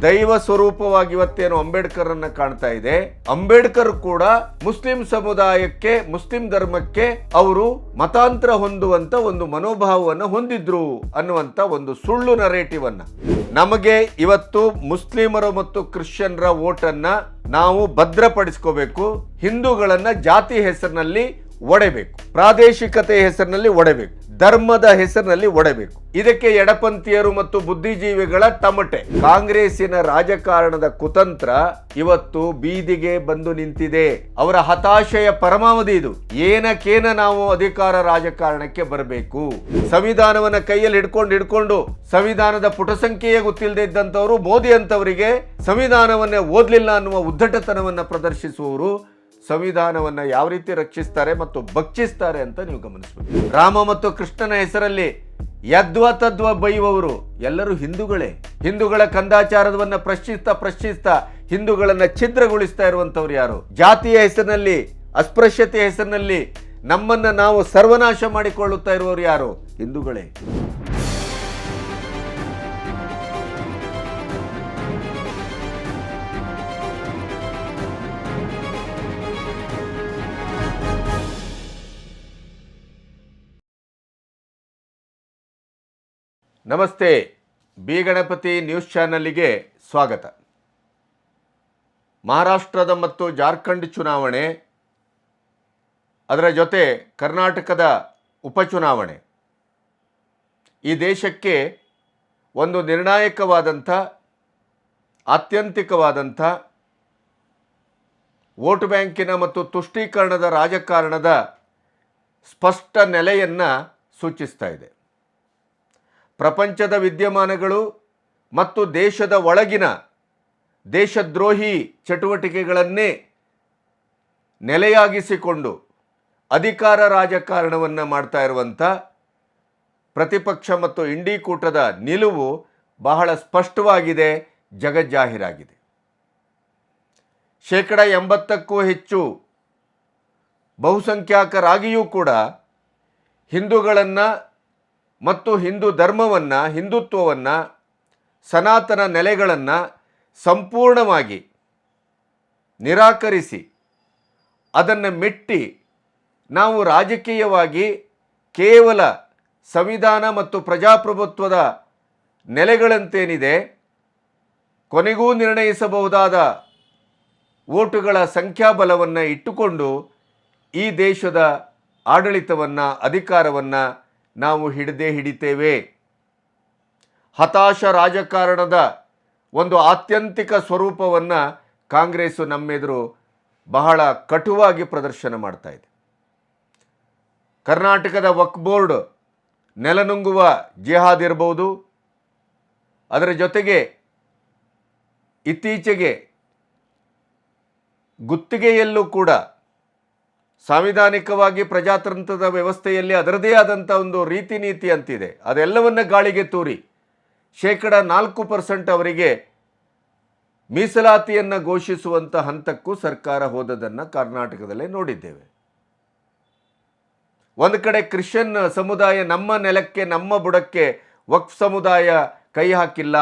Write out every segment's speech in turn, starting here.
ದೈವ ಸ್ವರೂಪವಾಗಿ ಇವತ್ತೇನು ಅಂಬೇಡ್ಕರ್ ಕಾಣ್ತಾ ಇದೆ, ಅಂಬೇಡ್ಕರ್ ಕೂಡ ಮುಸ್ಲಿಂ ಸಮುದಾಯಕ್ಕೆ, ಮುಸ್ಲಿಂ ಧರ್ಮಕ್ಕೆ ಅವರು ಮತಾಂತರ ಹೊಂದುವಂತ ಒಂದು ಮನೋಭಾವವನ್ನು ಹೊಂದಿದ್ರು ಅನ್ನುವಂತ ಒಂದು ಸುಳ್ಳು ನರೇಟಿವ್ ಅನ್ನ ನಮಗೆ ಇವತ್ತು ಮುಸ್ಲಿಮರು ಮತ್ತು ಕ್ರಿಶ್ಚಿಯನ್ರ ವೋಟನ್ನ ನಾವು ಭದ್ರಪಡಿಸ್ಕೋಬೇಕು. ಹಿಂದೂಗಳನ್ನ ಜಾತಿ ಹೆಸರಿನಲ್ಲಿ ಒಡೆಬೇಕು, ಪ್ರಾದೇಶಿಕತೆ ಹೆಸರಿನಲ್ಲಿ ಒಡೆಬೇಕು, ಧರ್ಮದ ಹೆಸರಿನಲ್ಲಿ ಒಡೆಬೇಕು. ಇದಕ್ಕೆ ಎಡಪಂಥೀಯರು ಮತ್ತು ಬುದ್ಧಿಜೀವಿಗಳ ತಮಟೆ. ಕಾಂಗ್ರೆಸ್ಸಿನ ರಾಜಕಾರಣದ ಕುತಂತ್ರ ಇವತ್ತು ಬೀದಿಗೆ ಬಂದು ನಿಂತಿದೆ. ಅವರ ಹತಾಶೆಯ ಪರಮಾವಧಿ ಇದು. ಏನಕ್ಕೇನ ನಾವು ಅಧಿಕಾರ ರಾಜಕಾರಣಕ್ಕೆ ಬರಬೇಕು? ಸಂವಿಧಾನವನ್ನ ಕೈಯಲ್ಲಿ ಹಿಡ್ಕೊಂಡು ಸಂವಿಧಾನದ ಪುಟ ಸಂಖ್ಯೆಯೇ ಗೊತ್ತಿಲ್ಲದೆ ಇದ್ದಂಥವರು ಮೋದಿ ಅಂತವರಿಗೆ ಸಂವಿಧಾನವನ್ನೇ ಓದ್ಲಿಲ್ಲ ಅನ್ನುವ ಉದ್ದಟತನವನ್ನ ಪ್ರದರ್ಶಿಸುವವರು ಸಂವಿಧಾನವನ್ನ ಯಾವ ರೀತಿ ರಕ್ಷಿಸ್ತಾರೆ ಮತ್ತು ಭಕ್ಷಿಸ್ತಾರೆ ಅಂತ ನೀವು ಗಮನಿಸಬೇಕು. ರಾಮ ಮತ್ತು ಕೃಷ್ಣನ ಹೆಸರಲ್ಲಿ ಯದ್ವ ತದ್ವ ಬೈಯುವವರು ಎಲ್ಲರೂ ಹಿಂದೂಗಳೇ. ಹಿಂದೂಗಳ ಕಂದಾಚಾರವನ್ನ ಪ್ರಶ್ನಿಸ್ತಾ ಹಿಂದೂಗಳನ್ನ ಛಿದ್ರಗೊಳಿಸ್ತಾ ಇರುವಂತವ್ರು ಯಾರು? ಜಾತಿಯ ಹೆಸರಿನಲ್ಲಿ, ಅಸ್ಪೃಶ್ಯತೆಯ ಹೆಸರಿನಲ್ಲಿ ನಮ್ಮನ್ನ ನಾವು ಸರ್ವನಾಶ ಮಾಡಿಕೊಳ್ಳುತ್ತಾ ಇರುವವರು ಯಾರು? ಹಿಂದೂಗಳೇ. ನಮಸ್ತೆ, ಬಿ ಗಣಪತಿ ನ್ಯೂಸ್ ಚಾನಲ್ಗೆ ಸ್ವಾಗತ. ಮಹಾರಾಷ್ಟ್ರದ ಮತ್ತು ಜಾರ್ಖಂಡ್ ಚುನಾವಣೆ, ಅದರ ಜೊತೆ ಕರ್ನಾಟಕದ ಉಪಚುನಾವಣೆ ಈ ದೇಶಕ್ಕೆ ಒಂದು ನಿರ್ಣಾಯಕವಾದಂಥ, ಆತ್ಯಂತಿಕವಾದಂಥ ವೋಟ್ ಬ್ಯಾಂಕಿನ ಮತ್ತು ತುಷ್ಟೀಕರಣದ ರಾಜಕಾರಣದ ಸ್ಪಷ್ಟ ನೆಲೆಯನ್ನು ಸೂಚಿಸ್ತಾ ಇದೆ. ಪ್ರಪಂಚದ ವಿದ್ಯಮಾನಗಳು ಮತ್ತು ದೇಶದ ಒಳಗಿನ ದೇಶದ್ರೋಹಿ ಚಟುವಟಿಕೆಗಳನ್ನೇ ನೆಲೆಯಾಗಿಸಿಕೊಂಡು ಅಧಿಕಾರ ರಾಜಕಾರಣವನ್ನು ಮಾಡ್ತಾ ಇರುವಂಥ ಪ್ರತಿಪಕ್ಷ ಮತ್ತು ಇಂಡಿ ಕೂಟದ ನಿಲುವು ಬಹಳ ಸ್ಪಷ್ಟವಾಗಿದೆ, ಜಗಜ್ಜಾಹೀರಾಗಿದೆ. 80%ಕ್ಕೂ ಹೆಚ್ಚು ಬಹುಸಂಖ್ಯಾತರಾಗಿಯೂ ಕೂಡ ಹಿಂದೂಗಳನ್ನು ಮತ್ತು ಹಿಂದೂ ಧರ್ಮವನ್ನು, ಹಿಂದುತ್ವವನ್ನು, ಸನಾತನ ನೆಲೆಗಳನ್ನು ಸಂಪೂರ್ಣವಾಗಿ ನಿರಾಕರಿಸಿ ಅದನ್ನು ಮೆಟ್ಟಿ ನಾವು ರಾಜಕೀಯವಾಗಿ ಕೇವಲ ಸಂವಿಧಾನ ಮತ್ತು ಪ್ರಜಾಪ್ರಭುತ್ವದ ನೆಲೆಗಳಂತೇನಿದೆ ಕೊನೆಗೂ ನಿರ್ಣಯಿಸಬಹುದಾದ ವೋಟುಗಳ ಸಂಖ್ಯಾಬಲವನ್ನು ಇಟ್ಟುಕೊಂಡು ಈ ದೇಶದ ಆಡಳಿತವನ್ನು, ಅಧಿಕಾರವನ್ನು ನಾವು ಹಿಡಿತೇವೆ. ಹತಾಶ ರಾಜಕಾರಣದ ಒಂದು ಆತ್ಯಂತಿಕ ಸ್ವರೂಪವನ್ನು ಕಾಂಗ್ರೆಸ್ಸು ನಮ್ಮೆದುರು ಬಹಳ ಕಟುವಾಗಿ ಪ್ರದರ್ಶನ ಮಾಡ್ತಾ ಇದೆ. ಕರ್ನಾಟಕದ ವಕ್ಫ್ ಬೋರ್ಡ್ ನೆಲನುಂಗುವ ಜಿಹಾದ್ ಇರಬಹುದು, ಅದರ ಜೊತೆಗೆ ಇತ್ತೀಚೆಗೆ ಗುತ್ತಿಗೆಯಲ್ಲೂ ಕೂಡ ಸಾಂವಿಧಾನಿಕವಾಗಿ ಪ್ರಜಾತಂತ್ರದ ವ್ಯವಸ್ಥೆಯಲ್ಲಿ ಅದರದೇ ಆದಂಥ ಒಂದು ರೀತಿ ನೀತಿ ಅಂತಿದೆ, ಅದೆಲ್ಲವನ್ನ ಗಾಳಿಗೆ ತೂರಿ 4% ಅವರಿಗೆ ಮೀಸಲಾತಿಯನ್ನು ಘೋಷಿಸುವಂಥ ಹಂತಕ್ಕೂ ಸರ್ಕಾರ ಹೋದದನ್ನು ಕರ್ನಾಟಕದಲ್ಲೇ ನೋಡಿದ್ದೇವೆ. ಒಂದು ಕಡೆ ಕ್ರಿಶ್ಚಿಯನ್ ಸಮುದಾಯ ನಮ್ಮ ನೆಲಕ್ಕೆ, ನಮ್ಮ ಬುಡಕ್ಕೆ ವಕ್ಫ್ ಸಮುದಾಯ ಕೈ ಹಾಕಿಲ್ಲ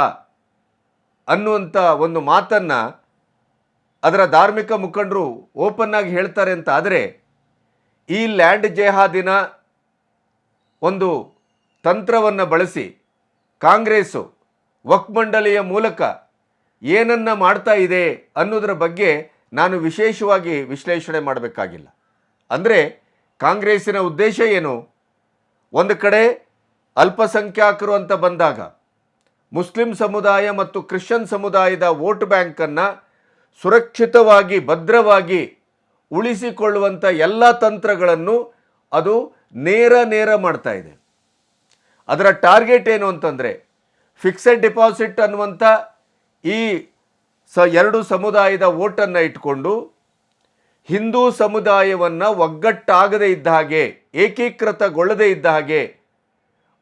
ಅನ್ನುವಂಥ ಒಂದು ಮಾತನ್ನು ಅದರ ಧಾರ್ಮಿಕ ಮುಖಂಡರು ಓಪನ್ ಆಗಿ ಹೇಳ್ತಾರೆ ಅಂತ ಆದರೆ, ಈ ಲ್ಯಾಂಡ್ ಜೆಹಾದಿನ ಒಂದು ತಂತ್ರವನ್ನು ಬಳಸಿ ಕಾಂಗ್ರೆಸ್ಸು ವಕ್ಫ್ ಮಂಡಳಿಯ ಮೂಲಕ ಏನನ್ನ ಮಾಡ್ತಾ ಇದೆ ಅನ್ನೋದರ ಬಗ್ಗೆ ನಾನು ವಿಶೇಷವಾಗಿ ವಿಶ್ಲೇಷಣೆ ಮಾಡಬೇಕಾಗಿಲ್ಲ. ಅಂದರೆ ಕಾಂಗ್ರೆಸ್ಸಿನ ಉದ್ದೇಶ ಏನು? ಒಂದು ಕಡೆ ಅಲ್ಪಸಂಖ್ಯಾತರು ಅಂತ ಬಂದಾಗ ಮುಸ್ಲಿಂ ಸಮುದಾಯ ಮತ್ತು ಕ್ರಿಶ್ಚಿಯನ್ ಸಮುದಾಯದ ವೋಟ್ ಬ್ಯಾಂಕನ್ನು ಸುರಕ್ಷಿತವಾಗಿ, ಭದ್ರವಾಗಿ ಉಳಿಸಿಕೊಳ್ಳುವಂಥ ಎಲ್ಲ ತಂತ್ರಗಳನ್ನು ಅದು ನೇರ ಮಾಡ್ತಾ ಇದೆ. ಅದರ ಟಾರ್ಗೆಟ್ ಏನು ಅಂತಂದರೆ ಫಿಕ್ಸೆಡ್ ಡಿಪಾಸಿಟ್ ಅನ್ನುವಂಥ ಈ ಎರಡು ಸಮುದಾಯದ ವೋಟನ್ನು ಇಟ್ಕೊಂಡು ಹಿಂದೂ ಸಮುದಾಯವನ್ನು ಒಗ್ಗಟ್ಟಾಗದೇ ಇದ್ದ ಹಾಗೆ, ಏಕೀಕೃತಗೊಳ್ಳದೇ ಇದ್ದ ಹಾಗೆ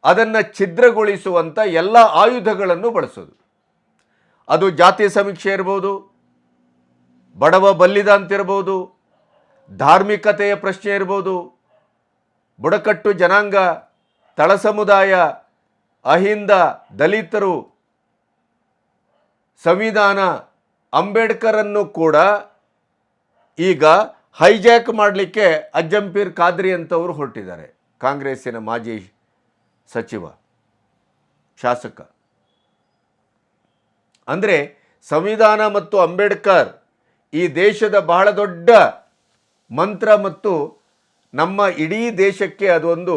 ಅದನ್ನು ಛಿದ್ರಗೊಳಿಸುವಂಥ ಎಲ್ಲ ಆಯುಧಗಳನ್ನು ಬಳಸೋದು. ಅದು ಜಾತಿ ಸಮೀಕ್ಷೆ ಇರ್ಬೋದು, ಬಡವ ಬಲ್ಲಿದ ಅಂತಿರ್ಬೋದು, ಧಾರ್ಮಿಕತೆಯ ಪ್ರಶ್ನೆ ಇರ್ಬೋದು, ಬುಡಕಟ್ಟು ಜನಾಂಗ, ತಳ ಸಮುದಾಯ, ಅಹಿಂದ, ದಲಿತರು, ಸಂವಿಧಾನ ಅಂಬೇಡ್ಕರನ್ನು ಕೂಡ ಈಗ ಹೈಜಾಕ್ ಮಾಡಲಿಕ್ಕೆ ಅಜ್ಜಂಪೀರ್ ಖಾದ್ರಿ ಅಂತವರು ಹೊರಟಿದ್ದಾರೆ. ಕಾಂಗ್ರೆಸ್ಸಿನ ಮಾಜಿ ಸಚಿವ, ಶಾಸಕ. ಅಂದರೆ ಸಂವಿಧಾನ ಮತ್ತು ಅಂಬೇಡ್ಕರ್ ಈ ದೇಶದ ಬಹಳ ದೊಡ್ಡ ಮಂತ್ರ ಮತ್ತು ನಮ್ಮ ಇಡೀ ದೇಶಕ್ಕೆ ಅದೊಂದು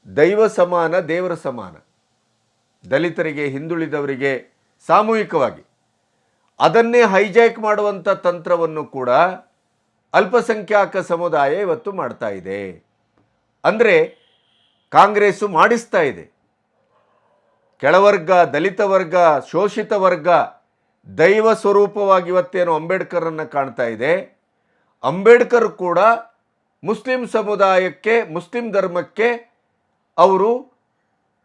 ದೈವ ಸಮಾನ, ದೇವರ ಸಮಾನ. ದಲಿತರಿಗೆ, ಹಿಂದುಳಿದವರಿಗೆ ಸಾಮೂಹಿಕವಾಗಿ ಅದನ್ನೇ ಹೈಜಾಕ್ ಮಾಡುವಂಥ ತಂತ್ರವನ್ನು ಕೂಡ ಅಲ್ಪಸಂಖ್ಯಾತ ಸಮುದಾಯ ಇವತ್ತು ಮಾಡ್ತಾ ಇದೆ. ಅಂದರೆ ಕಾಂಗ್ರೆಸ್ಸು ಮಾಡಿಸ್ತಾ ಇದೆ. ಕೆಳವರ್ಗ, ದಲಿತ ವರ್ಗ, ಶೋಷಿತ ವರ್ಗ ದೈವ ಸ್ವರೂಪವಾಗಿ ಇವತ್ತೇನು ಅಂಬೇಡ್ಕರನ್ನು ಕಾಣ್ತಾ ಇದೆ. ಅಂಬೇಡ್ಕರ್ ಕೂಡ ಮುಸ್ಲಿಂ ಸಮುದಾಯಕ್ಕೆ, ಮುಸ್ಲಿಂ ಧರ್ಮಕ್ಕೆ ಅವರು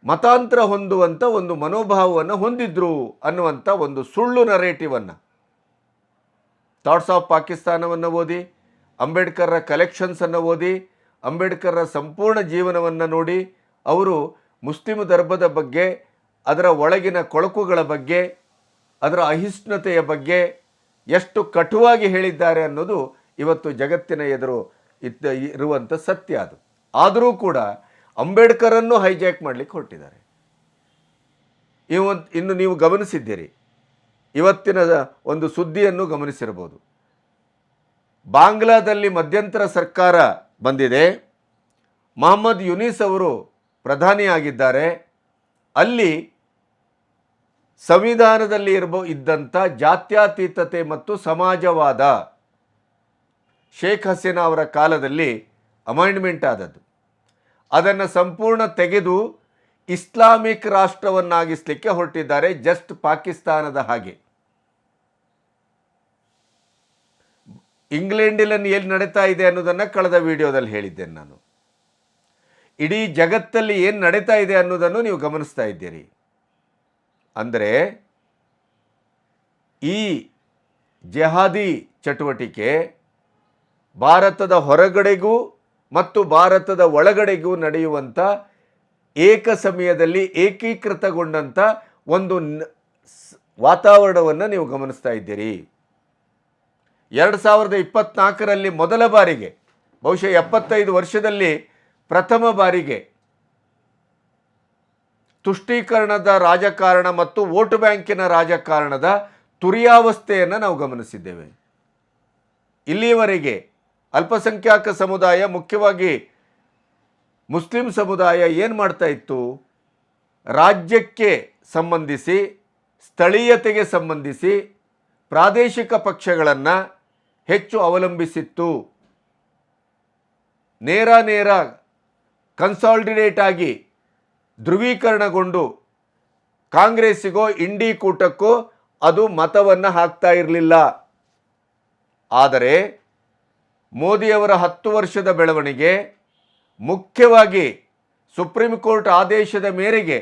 ಮತಾಂತರ ಹೊಂದುವಂಥ ಒಂದು ಮನೋಭಾವವನ್ನು ಹೊಂದಿದ್ರು ಅನ್ನುವಂಥ ಒಂದು ಸುಳ್ಳು ನರೇಟಿವನ್ನು, ಥಾಟ್ಸ್ ಆಫ್ ಪಾಕಿಸ್ತಾನವನ್ನು ಓದಿ, ಅಂಬೇಡ್ಕರ್ರ ಕಲೆಕ್ಷನ್ಸನ್ನು ಓದಿ, ಅಂಬೇಡ್ಕರ್ರ ಸಂಪೂರ್ಣ ಜೀವನವನ್ನು ನೋಡಿ ಅವರು ಮುಸ್ಲಿಂ ಧರ್ಮದ ಬಗ್ಗೆ, ಅದರ ಒಳಗಿನ ಕೊಳಕುಗಳ ಬಗ್ಗೆ, ಅದರ ಅಹಿಷ್ಣುತೆಯ ಬಗ್ಗೆ ಎಷ್ಟು ಕಟುವಾಗಿ ಹೇಳಿದ್ದಾರೆ ಅನ್ನೋದು ಇವತ್ತು ಜಗತ್ತಿನ ಎದುರು ಇರುವಂಥ ಸತ್ಯ. ಅದು ಆದರೂ ಕೂಡ ಅಂಬೇಡ್ಕರನ್ನು ಹೈಜಾಕ್ ಮಾಡಲಿಕ್ಕೆ ಹೊರಟಿದ್ದಾರೆ. ಇನ್ನು ನೀವು ಗಮನಿಸಿದ್ದೀರಿ, ಇವತ್ತಿನ ಒಂದು ಸುದ್ದಿಯನ್ನು ಗಮನಿಸಿರ್ಬೋದು. ಬಾಂಗ್ಲಾದಲ್ಲಿ ಮಧ್ಯಂತರ ಸರ್ಕಾರ ಬಂದಿದೆ. ಮೊಹಮ್ಮದ್ ಯುನೀಸ್ ಅವರು ಪ್ರಧಾನಿಯಾಗಿದ್ದಾರೆ. ಅಲ್ಲಿ ಸಂವಿಧಾನದಲ್ಲಿ ಇದ್ದಂಥ ಜಾತ್ಯತೀತತೆ ಮತ್ತು ಸಮಾಜವಾದ ಶೇಖ್ ಹಸೀನಾ ಅವರ ಕಾಲದಲ್ಲಿ ಅಮೆಂಡ್ಮೆಂಟ್ ಆದದ್ದು. ಅದನ್ನು ಸಂಪೂರ್ಣ ತೆಗೆದು ಇಸ್ಲಾಮಿಕ್ ರಾಷ್ಟ್ರವನ್ನಾಗಿಸಲಿಕ್ಕೆ ಹೊರಟಿದ್ದಾರೆ, ಜಸ್ಟ್ ಪಾಕಿಸ್ತಾನದ ಹಾಗೆ. ಇಂಗ್ಲೆಂಡಿನಲ್ಲಿ ಎಲ್ಲಿ ನಡೀತಾ ಇದೆ ಅನ್ನೋದನ್ನು ಕಳೆದ ವಿಡಿಯೋದಲ್ಲಿ ಹೇಳಿದ್ದೇನೆ ನಾನು. ಇಡೀ ಜಗತ್ತಲ್ಲಿ ಏನು ನಡೀತಾ ಇದೆ ಅನ್ನೋದನ್ನು ನೀವು ಗಮನಿಸ್ತಾ ಇದ್ದೀರಿ. ಅಂದರೆ ಈ ಜೆಹಾದಿ ಚಟುವಟಿಕೆ ಭಾರತದ ಹೊರಗಡೆಗೂ ಮತ್ತು ಭಾರತದ ಒಳಗಡೆಗೂ ನಡೆಯುವಂಥ ಏಕ ಸಮಯದಲ್ಲಿ ಏಕೀಕೃತಗೊಂಡಂಥ ಒಂದು ವಾತಾವರಣವನ್ನು ನೀವು ಗಮನಿಸ್ತಾ ಇದ್ದೀರಿ. 2024ರಲ್ಲಿ ಮೊದಲ ಬಾರಿಗೆ, ಬಹುಶಃ 75 ವರ್ಷದಲ್ಲಿ ಪ್ರಥಮ ಬಾರಿಗೆ ತುಷ್ಟೀಕರಣದ ರಾಜಕಾರಣ ಮತ್ತು ವೋಟ್ ಬ್ಯಾಂಕಿನ ರಾಜಕಾರಣದ ತುರಿಯಾವಸ್ಥೆಯನ್ನು ನಾವು ಗಮನಿಸಿದ್ದೇವೆ. ಇಲ್ಲಿಯವರೆಗೆ ಅಲ್ಪಸಂಖ್ಯಾತ ಸಮುದಾಯ, ಮುಖ್ಯವಾಗಿ ಮುಸ್ಲಿಂ ಸಮುದಾಯ ಏನು ಮಾಡ್ತಾ ಇತ್ತು? ರಾಜ್ಯಕ್ಕೆ ಸಂಬಂಧಿಸಿ, ಸ್ಥಳೀಯತೆಗೆ ಸಂಬಂಧಿಸಿ ಪ್ರಾದೇಶಿಕ ಪಕ್ಷಗಳನ್ನು ಹೆಚ್ಚು ಅವಲಂಬಿಸಿತ್ತು. ನೇರ ಕನ್ಸಾಲಿಡೇಟ್ ಆಗಿ ಧ್ರುವೀಕರಣಗೊಂಡು ಕಾಂಗ್ರೆಸ್ಸಿಗೋ ಇಂಡಿ ಕೂಟಕ್ಕೋ ಅದು ಮತವನ್ನು ಹಾಕ್ತಾ ಇರಲಿಲ್ಲ. ಆದರೆ ಮೋದಿಯವರ 10 ವರ್ಷದ ಬೆಳವಣಿಗೆ, ಮುಖ್ಯವಾಗಿ ಸುಪ್ರೀಂ ಕೋರ್ಟ್ ಆದೇಶದ ಮೇರೆಗೆ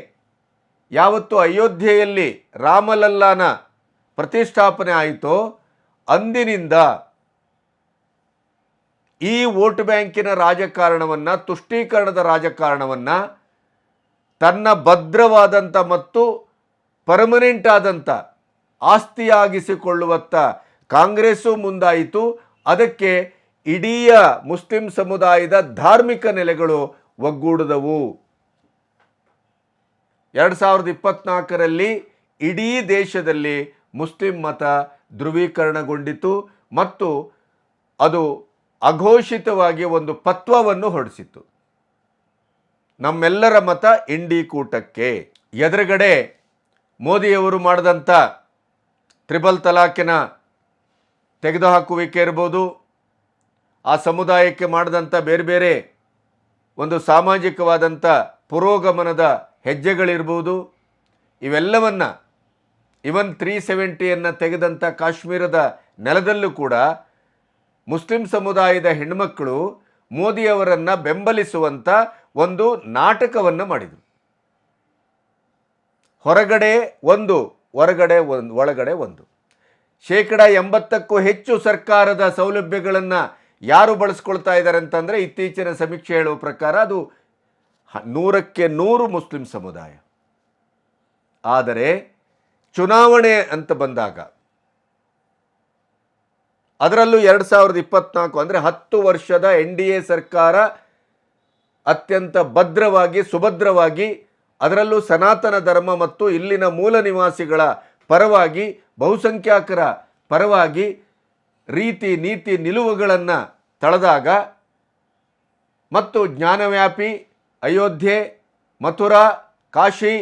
ಯಾವತ್ತು ಅಯೋಧ್ಯೆಯಲ್ಲಿ ರಾಮಲಲ್ಲಾನ ಪ್ರತಿಷ್ಠಾಪನೆ ಆಯಿತೋ ಅಂದಿನಿಂದ ಈ ವೋಟ್ ಬ್ಯಾಂಕಿನ ರಾಜಕಾರಣವನ್ನು, ತುಷ್ಟೀಕರಣದ ರಾಜಕಾರಣವನ್ನು ತನ್ನ ಭದ್ರವಾದಂಥ ಮತ್ತು ಪರ್ಮನೆಂಟ್ ಆದಂಥ ಆಸ್ತಿಯಾಗಿಸಿಕೊಳ್ಳುವತ್ತ ಕಾಂಗ್ರೆಸ್ಸು ಮುಂದಾಯಿತು. ಅದಕ್ಕೆ ಇಡೀ ಮುಸ್ಲಿಂ ಸಮುದಾಯದ ಧಾರ್ಮಿಕ ನೆಲೆಗಳು ಒಗ್ಗೂಡಿದವು. 2024ರಲ್ಲಿ ಇಡೀ ದೇಶದಲ್ಲಿ ಮುಸ್ಲಿಂ ಮತ ಧ್ರುವೀಕರಣಗೊಂಡಿತು ಮತ್ತು ಅದು ಅಘೋಷಿತವಾಗಿ ಒಂದು ಪತ್ವವನ್ನು ಹೊರಡಿಸಿತು. ನಮ್ಮೆಲ್ಲರ ಮತ ಇಂಡಿ ಕೂಟಕ್ಕೆ. ಎದುರುಗಡೆ ಮೋದಿಯವರು ಮಾಡಿದಂಥ ತ್ರಿಬಲ್ ತಲಾಖಿನ ತೆಗೆದುಹಾಕುವಿಕೆ ಇರ್ಬೋದು, ಆ ಸಮುದಾಯಕ್ಕೆ ಮಾಡಿದಂಥ ಬೇರೆ ಬೇರೆ ಒಂದು ಸಾಮಾಜಿಕವಾದಂಥ ಪುರೋಗಮನದ ಹೆಜ್ಜೆಗಳಿರ್ಬೋದು, ಇವೆಲ್ಲವನ್ನು ಇವನ್ 370ಯನ್ನು ತೆಗೆದಂಥ ಕಾಶ್ಮೀರದ ನೆಲದಲ್ಲೂ ಕೂಡ ಮುಸ್ಲಿಂ ಸಮುದಾಯದ ಹೆಣ್ಮಕ್ಕಳು ಮೋದಿಯವರನ್ನು ಬೆಂಬಲಿಸುವಂಥ ಒಂದು ನಾಟಕವನ್ನು ಮಾಡಿದರು. ಹೊರಗಡೆ ಒಂದು, ಹೊರಗಡೆ ಒಂದು, ಒಳಗಡೆ ಒಂದು. 80%ಕ್ಕೂ ಹೆಚ್ಚು ಸರ್ಕಾರದ ಸೌಲಭ್ಯಗಳನ್ನು ಯಾರು ಬಳಸ್ಕೊಳ್ತಾ ಇದ್ದಾರೆ ಅಂತಂದರೆ, ಇತ್ತೀಚಿನ ಸಮೀಕ್ಷೆ ಹೇಳುವ ಪ್ರಕಾರ ಅದು 100ಕ್ಕೆ 100 ಮುಸ್ಲಿಂ ಸಮುದಾಯ. ಆದರೆ ಚುನಾವಣೆ ಅಂತ ಬಂದಾಗ ಅದರಲ್ಲೂ 2024 ಅಂದರೆ 10 ವರ್ಷದ NDA ಸರ್ಕಾರ ಅತ್ಯಂತ ಭದ್ರವಾಗಿ ಸುಭದ್ರವಾಗಿ, ಅದರಲ್ಲೂ ಸನಾತನ ಧರ್ಮ ಮತ್ತು ಇಲ್ಲಿನ ಮೂಲ ನಿವಾಸಿಗಳ ಪರವಾಗಿ, ಬಹುಸಂಖ್ಯಾತರ ಪರವಾಗಿ ರೀತಿ ನೀತಿ ನಿಲುವುಗಳನ್ನು ತಳೆದಾಗ ಮತ್ತು ಜ್ಞಾನವ್ಯಾಪಿ, ಅಯೋಧ್ಯೆ, ಮಥುರಾ, ಕಾಶಿ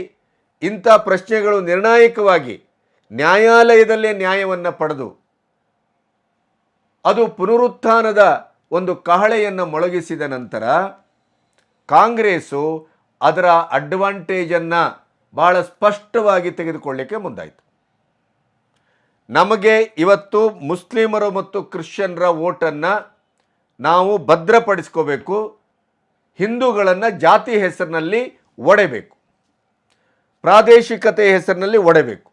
ಇಂಥ ಪ್ರಶ್ನೆಗಳು ನಿರ್ಣಾಯಕವಾಗಿ ನ್ಯಾಯಾಲಯದಲ್ಲೇ ನ್ಯಾಯವನ್ನು ಪಡೆದು ಅದು ಪುನರುತ್ಥಾನದ ಒಂದು ಕಹಳೆಯನ್ನು ಮೊಳಗಿಸಿದ ನಂತರ ಕಾಂಗ್ರೆಸ್ಸು ಅದರ ಅಡ್ವಾಂಟೇಜನ್ನು ಭಾಳ ಸ್ಪಷ್ಟವಾಗಿ ತೆಗೆದುಕೊಳ್ಳಿಕ್ಕೆ ಮುಂದಾಯಿತು. ನಮಗೆ ಇವತ್ತು ಮುಸ್ಲಿಮರು ಮತ್ತು ಕ್ರಿಶ್ಚಿಯನ್ರ ವೋಟನ್ನು ನಾವು ಭದ್ರಪಡಿಸ್ಕೋಬೇಕು, ಹಿಂದೂಗಳನ್ನು ಜಾತಿ ಹೆಸರಿನಲ್ಲಿ ಒಡೆಯಬೇಕು, ಪ್ರಾದೇಶಿಕತೆ ಹೆಸರಿನಲ್ಲಿ ಒಡೆಯಬೇಕು,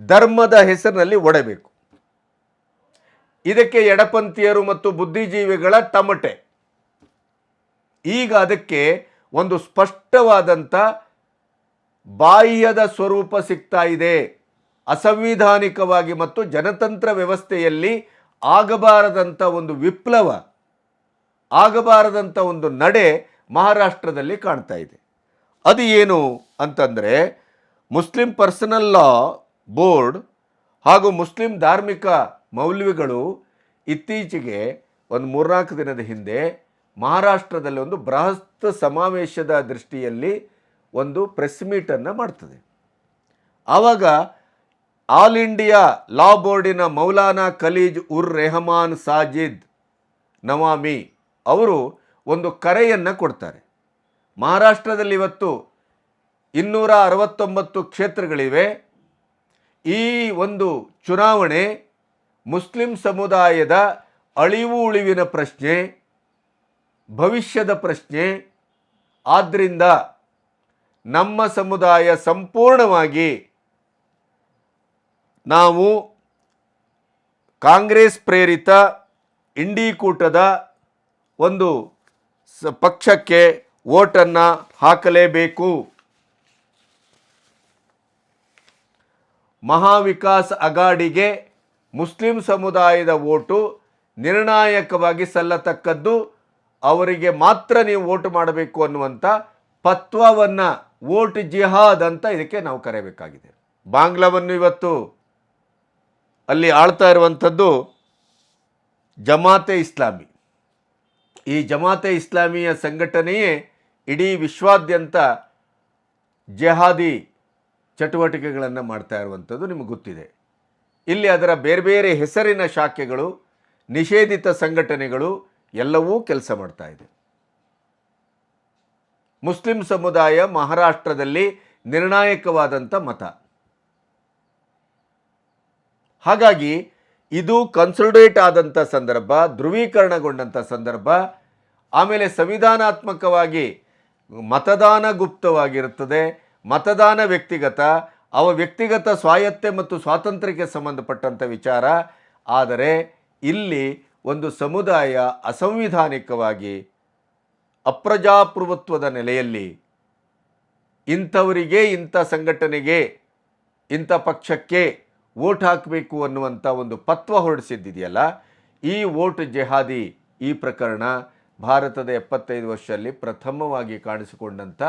ಧರ್ಮದ ಹೆಸರಿನಲ್ಲಿ ಒಡೆಯಬೇಕು. ಇದಕ್ಕೆ ಎಡಪಂಥೀಯರು ಮತ್ತು ಬುದ್ಧಿಜೀವಿಗಳ ತಮಟೆ. ಈಗ ಅದಕ್ಕೆ ಒಂದು ಸ್ಪಷ್ಟವಾದಂಥ ಬಾಹ್ಯದ ಸ್ವರೂಪ ಸಿಗ್ತಾ ಇದೆ. ಅಸಂವಿಧಾನಿಕವಾಗಿ ಮತ್ತು ಜನತಂತ್ರ ವ್ಯವಸ್ಥೆಯಲ್ಲಿ ಆಗಬಾರದಂಥ ಒಂದು ವಿಪ್ಲವ, ಆಗಬಾರದಂಥ ಒಂದು ನಡೆ ಮಹಾರಾಷ್ಟ್ರದಲ್ಲಿ ಕಾಣ್ತಾ ಇದೆ. ಅದು ಏನು ಅಂತಂದರೆ, ಮುಸ್ಲಿಂ ಪರ್ಸನಲ್ ಲಾ ಬೋರ್ಡ್ ಹಾಗೂ ಮುಸ್ಲಿಂ ಧಾರ್ಮಿಕ ಮೌಲ್ಯಗಳು ಇತ್ತೀಚೆಗೆ ಒಂದು 3-4 ದಿನದ ಹಿಂದೆ ಮಹಾರಾಷ್ಟ್ರದಲ್ಲಿ ಒಂದು ಬೃಹತ್ ಸಮಾವೇಶದ ದೃಷ್ಟಿಯಲ್ಲಿ ಒಂದು ಪ್ರೆಸ್ ಮೀಟನ್ನು ಮಾಡ್ತದೆ. ಆವಾಗ ಆಲ್ ಇಂಡಿಯಾ ಲಾ ಬೋರ್ಡಿನ ಮೌಲಾನಾ ಖಲೀಜ್ ಉರ್ ರೆಹಮಾನ್ ಸಾಜಿದ್ ನವಾಮಿ ಅವರು ಒಂದು ಕರೆಯನ್ನು ಕೊಡ್ತಾರೆ. ಮಹಾರಾಷ್ಟ್ರದಲ್ಲಿ ಇವತ್ತು 269 ಕ್ಷೇತ್ರಗಳಿವೆ. ಈ ಒಂದು ಚುನಾವಣೆ ಮುಸ್ಲಿಂ ಸಮುದಾಯದ ಅಳಿವು ಉಳಿವಿನ ಪ್ರಶ್ನೆ, ಭವಿಷ್ಯದ ಪ್ರಶ್ನೆ. ಆದ್ದರಿಂದ ನಮ್ಮ ಸಮುದಾಯ ಸಂಪೂರ್ಣವಾಗಿ ನಾವು ಕಾಂಗ್ರೆಸ್ ಪ್ರೇರಿತ ಇಂಡಿ ಕೂಟದ ಒಂದು ಪಕ್ಷಕ್ಕೆ ವೋಟನ್ನು ಹಾಕಲೇಬೇಕು. ಮಹಾವಿಕಾಸ್ ಅಘಾಡಿಗೆ ಮುಸ್ಲಿಂ ಸಮುದಾಯದ ವೋಟು ನಿರ್ಣಾಯಕವಾಗಿ ಸಲ್ಲತಕ್ಕದ್ದು, ಅವರಿಗೆ ಮಾತ್ರ ನೀವು ವೋಟ್ ಮಾಡಬೇಕು ಅನ್ನುವಂಥ ಪತ್ವವನ್ನು ವೋಟ್ ಜಿಹಾದ್ ಅಂತ ಇದಕ್ಕೆ ನಾವು ಕರೆಯಬೇಕಾಗಿದೆ. ಬಾಂಗ್ಲಾವನ್ನು ಇವತ್ತು ಅಲ್ಲಿ ಆಳ್ತಾ ಇರುವಂಥದ್ದು ಜಮಾತೆ ಇಸ್ಲಾಮಿ. ಈ ಜಮಾತೆ ಇಸ್ಲಾಮಿಯ ಸಂಘಟನೆಯೇ ಇಡೀ ವಿಶ್ವಾದ್ಯಂತ ಜೆಹಾದಿ ಚಟುವಟಿಕೆಗಳನ್ನು ಮಾಡ್ತಾ ಇರುವಂಥದ್ದು ನಿಮಗೆ ಗೊತ್ತಿದೆ. ಇಲ್ಲಿ ಅದರ ಬೇರೆ ಬೇರೆ ಹೆಸರಿನ ಶಾಖೆಗಳು, ನಿಷೇಧಿತ ಸಂಘಟನೆಗಳು ಎಲ್ಲವೂ ಕೆಲಸ ಮಾಡ್ತಾ ಇದೆ. ಮುಸ್ಲಿಂ ಸಮುದಾಯ ಮಹಾರಾಷ್ಟ್ರದಲ್ಲಿ ನಿರ್ಣಾಯಕವಾದಂಥ ಮತ. ಹಾಗಾಗಿ ಇದು ಕನ್ಸಲ್ಟೇಟ್ ಆದಂಥ ಸಂದರ್ಭ, ಧ್ರುವೀಕರಣಗೊಂಡಂಥ ಸಂದರ್ಭ. ಆಮೇಲೆ ಸಂವಿಧಾನಾತ್ಮಕವಾಗಿ ಮತದಾನ ಗುಪ್ತವಾಗಿರುತ್ತದೆ, ಮತದಾನ ವ್ಯಕ್ತಿಗತ, ಅವ ವ್ಯಕ್ತಿಗತ ಸ್ವಾಯತ್ತೆ ಮತ್ತು ಸ್ವಾತಂತ್ರ್ಯಕ್ಕೆ ಸಂಬಂಧಪಟ್ಟಂಥ ವಿಚಾರ. ಆದರೆ ಇಲ್ಲಿ ಒಂದು ಸಮುದಾಯ ಅಸಂವಿಧಾನಿಕವಾಗಿ ಅಪ್ರಜಾಪ್ರಭುತ್ವದ ನೆಲೆಯಲ್ಲಿ ಇಂಥವರಿಗೆ, ಇಂಥ ಸಂಘಟನೆಗೆ, ಇಂಥ ಪಕ್ಷಕ್ಕೆ ವೋಟ್ ಹಾಕಬೇಕು ಅನ್ನುವಂಥ ಒಂದು ಪತ್ವ ಹೊರಡಿಸಿದ್ದಿದೆಯಲ್ಲ, ಈ ವೋಟ್ ಜೆಹಾದಿ ಈ ಪ್ರಕರಣ ಭಾರತದ 75 ವರ್ಷದಲ್ಲಿ ಪ್ರಥಮವಾಗಿ ಕಾಣಿಸಿಕೊಂಡಂಥ